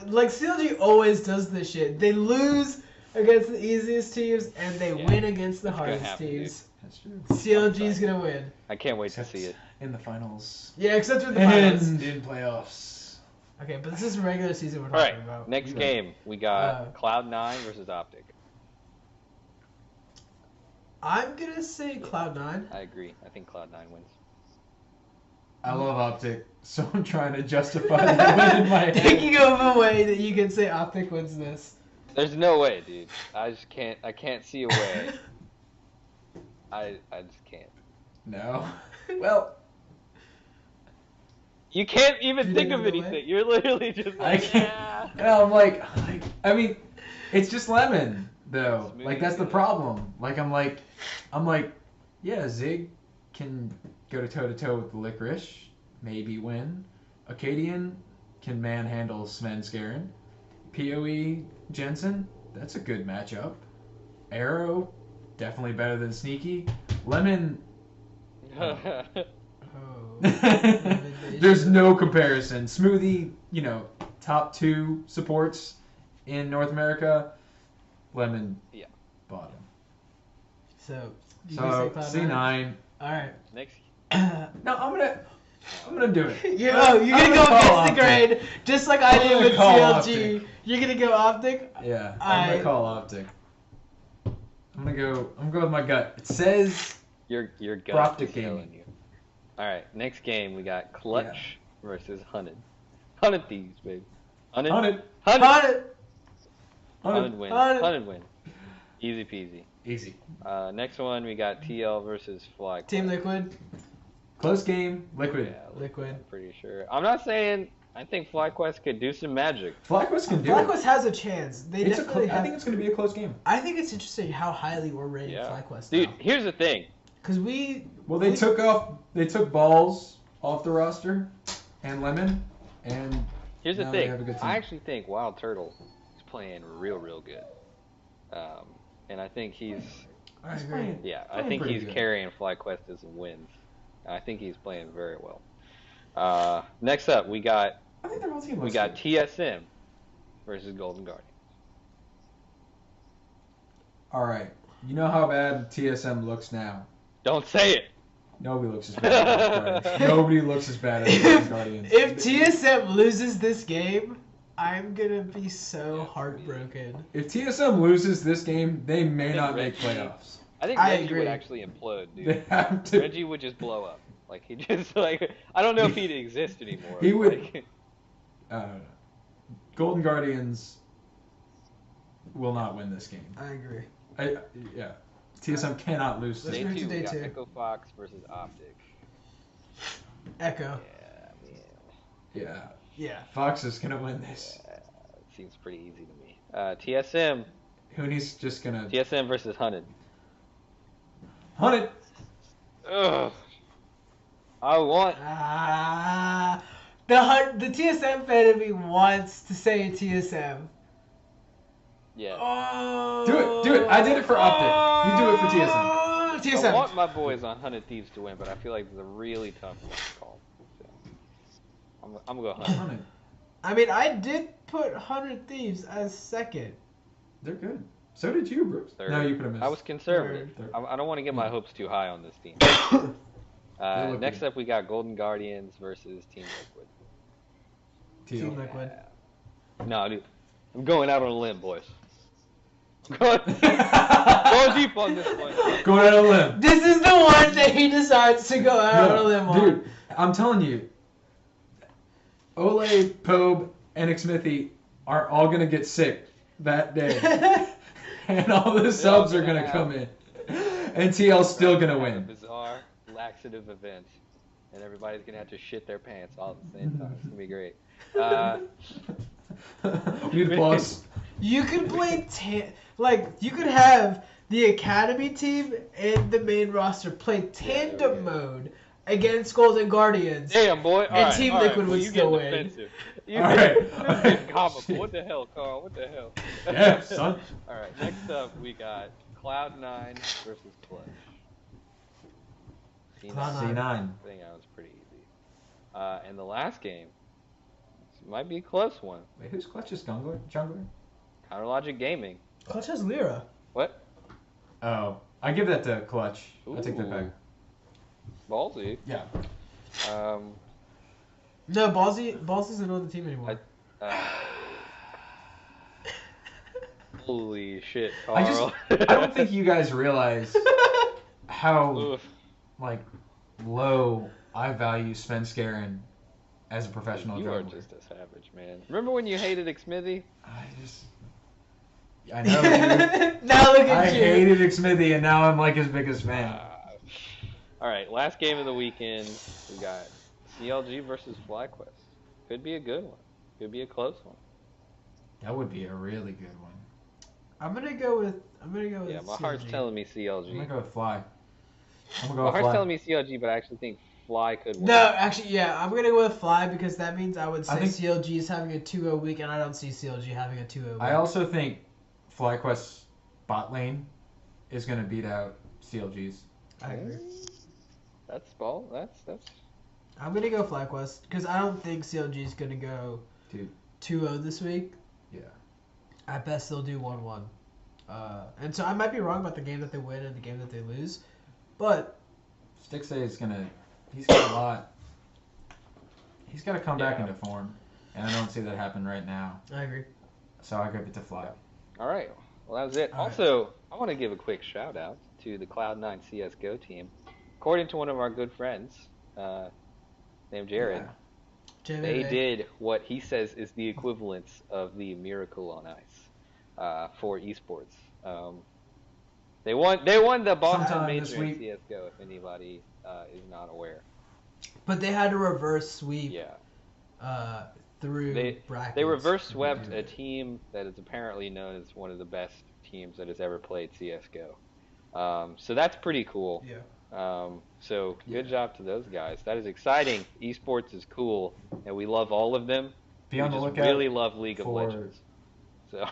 Like CLG always does this shit. They lose against the easiest teams and they Yeah, win against the it's gonna hardest happen, teams. That's true. CLG's gonna win. I can't wait Except to see it. in the finals. Yeah, except for the finals. And in playoffs. Okay, but this is regular season we're All right, talking about. next Right. game we got Cloud9 versus Optic. I'm gonna say Cloud9. I agree. I think Cloud9 wins. I love Optic, so I'm trying to justify the win in my head. Thinking of a way that you can say Optic wins this. There's no way, dude. I just can't. I can't see a way. I just can't. No. Well, You can't even You think think of of a way? anything. You're literally just I like, can't. "Ah." Yeah, I'm like, I mean, it's just Lemon, though. Smooth Like, that's the good. problem. Like, I'm like, yeah, Zig can go toe-to-toe with Licorice, maybe win. Acadian can manhandle Svenskeren. PoE Jensen, that's a good matchup. Arrow, definitely better than Sneaky. Lemon, There's no comparison. Smoothie, top 2 supports in North America. Lemon, bottom. So C9. All right. Next. No, I'm gonna do it. You're gonna go against the grain, just like I did with CLG. Optic. You're gonna go Optic. Yeah, I'm gonna call Optic. I'm gonna go with my gut. It says your gut Optic is game. telling you. All right, next game we got Clutch versus Hunted. Hunted Thieves, baby. Hunted win. Hunted win. Easy peasy. Easy. Next one we got TL versus FlyQuest. Team Liquid. Close game. Liquid. Yeah, Liquid. I'm pretty sure. I'm not saying. I think FlyQuest could do some magic. FlyQuest can do it. FlyQuest has a chance. I think it's going to be a close game. I think it's interesting how highly we're rating FlyQuest. Dude, now. here's the thing. Because they took Balls off the roster and Lemon, and here's the now thing. they have a good team. I actually think Wild Turtle is playing real good. And I think he's agree. Yeah, I think he's carrying FlyQuest as wins. I think he's playing very well. Next up, we got TSM versus Golden Guardians. All right, you know how bad TSM looks now. Don't say it. Nobody looks as bad as Guardians. Nobody looks as bad as Golden Guardians. If TSM loses this game, I'm gonna be so heartbroken. If TSM loses this game, they may not make playoffs. I think Reggie would actually implode, dude. They have to. Reggie would just blow up. Like, he just, I don't know if he'd exist anymore. He would. Golden Guardians will not win this game. I agree. TSM cannot lose this Day game. 2, we got Echo Fox versus Optic. Echo. Yeah. Fox is going to win this. It seems pretty easy to me. TSM. Hooney's just going to... TSM versus Hunted. Hunted. Ugh. I want... The TSM fan in me wants to say TSM. Yeah. Oh, do it. I did it for Optic. You do it for TSM. I want my boys on Hunted Thieves to win, but I feel like it's a really tough one to call. So, I'm going to go Hunted. I mean, I did put 100 Thieves as second. They're good. So did you, Brooks. Third. No, you put them as I was conservative. Third. I don't want to get my hopes too high on this team. Next up, we got Golden Guardians versus Team Liquid. Team Liquid. No, dude. I'm going out on a limb, boys. I'm going deep on this one. Going out on a limb. This is the one that he decides to go out on a limb on. Dude, I'm telling you, Ole, Pobe, and Smithy are all going to get sick that day. And all the subs are going to come in. And TL's still going to win. A bizarre, laxative event. And everybody's going to have to shit their pants all at the same time. It's going to be great. We need applause. You could play you could have the academy team and the main roster play tandem mode against Golden Guardians. Damn, boy. And Team Liquid would still win. All right. Comical. What the hell, Carl? What the hell? Yeah, son. All right. Next up, we got Cloud9 versus Clutch. C9. I think that was pretty easy. And the last game might be a close one. Wait, who's Clutch's jungler? Counter Logic Gaming. Clutch has Lyra. What? Oh, I give that to Clutch. I take that back. Ballsy. Yeah. No, Ballsy's not on the team anymore. Holy shit, Carl. I don't think you guys realize how low I value Svenskeren as a professional You jungler. are just a savage, man. Remember when you hated Xmithy? I know, dude. Now look at I you. hated Xmithy, and now I'm like his biggest fan. All right, last game of the weekend, we got CLG versus FlyQuest. Could be a good one. Could be a close one. That would be a really good one. I'm gonna go with. Yeah, my heart's telling me CLG. I'm gonna go with Fly. My heart's telling me CLG, but I actually think Fly could win. No, actually, yeah, I'm gonna go with Fly because that means I would say CLG is having a 2-0 week, and I don't see CLG having a 2-0 week. I also think FlyQuest's bot lane is gonna beat out CLG's. I agree. That's ball. That's. I'm gonna go FlyQuest because I don't think CLG is gonna go 2-0 this week. Yeah. At best, they'll do 1-1. And so I might be wrong about the game that they win and the game that they lose, but Stixay is gonna. He's got a lot. He's got to come back into form, and I don't see that happen right now. I agree. So I give it to Fly. All right. Well, that was it. Also, I want to give a quick shout out to the Cloud9 CS:GO team. According to one of our good friends, named Jared, they did what he says is the equivalence of the Miracle on Ice for esports. They won the Boston Sometime Major this in week. CS:GO. If anybody is not aware. But they had a reverse sweep. Yeah. Through brackets. They reverse swept a team that is apparently known as one of the best teams that has ever played CS:GO. So that's pretty cool. Yeah. So good job to those guys. That is exciting. Esports is cool, and we love all of them. Be on the just lookout really love League of for- Legends. So,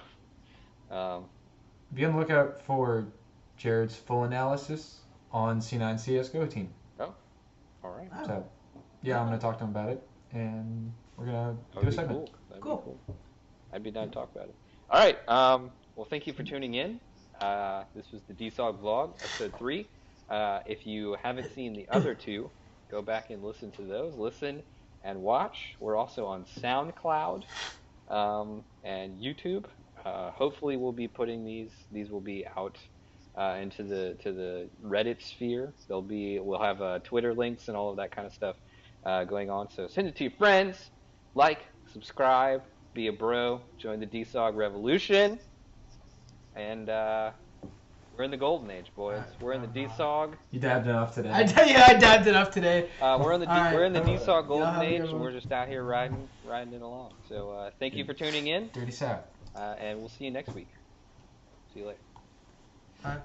Be on the lookout for Jared's full analysis on C9 CS:GO team. all right. So, yeah, I'm gonna talk to him about it, and we're gonna That do a would be segment. cool. That'd be Cool. cool. I'd be down to talk about it. All right. Well, thank you for tuning in. This was the DSoG vlog, episode 3. If you haven't seen the other 2, go back and listen to those. Listen and watch. We're also on SoundCloud and YouTube. Hopefully, we'll be putting these. These will be out into the Reddit sphere. We'll have Twitter links and all of that kind of stuff going on. So send it to your friends. Like, subscribe, be a bro, join the DSoG revolution, and we're in the golden age, boys. We're in the DSoG. You dabbed enough today. I dabbed enough today. We're in the DSoG golden Y'all have a age, good and one. we're just out here riding it along. So thank you for tuning in, Dirty South. and we'll see you next week. See you later. Bye.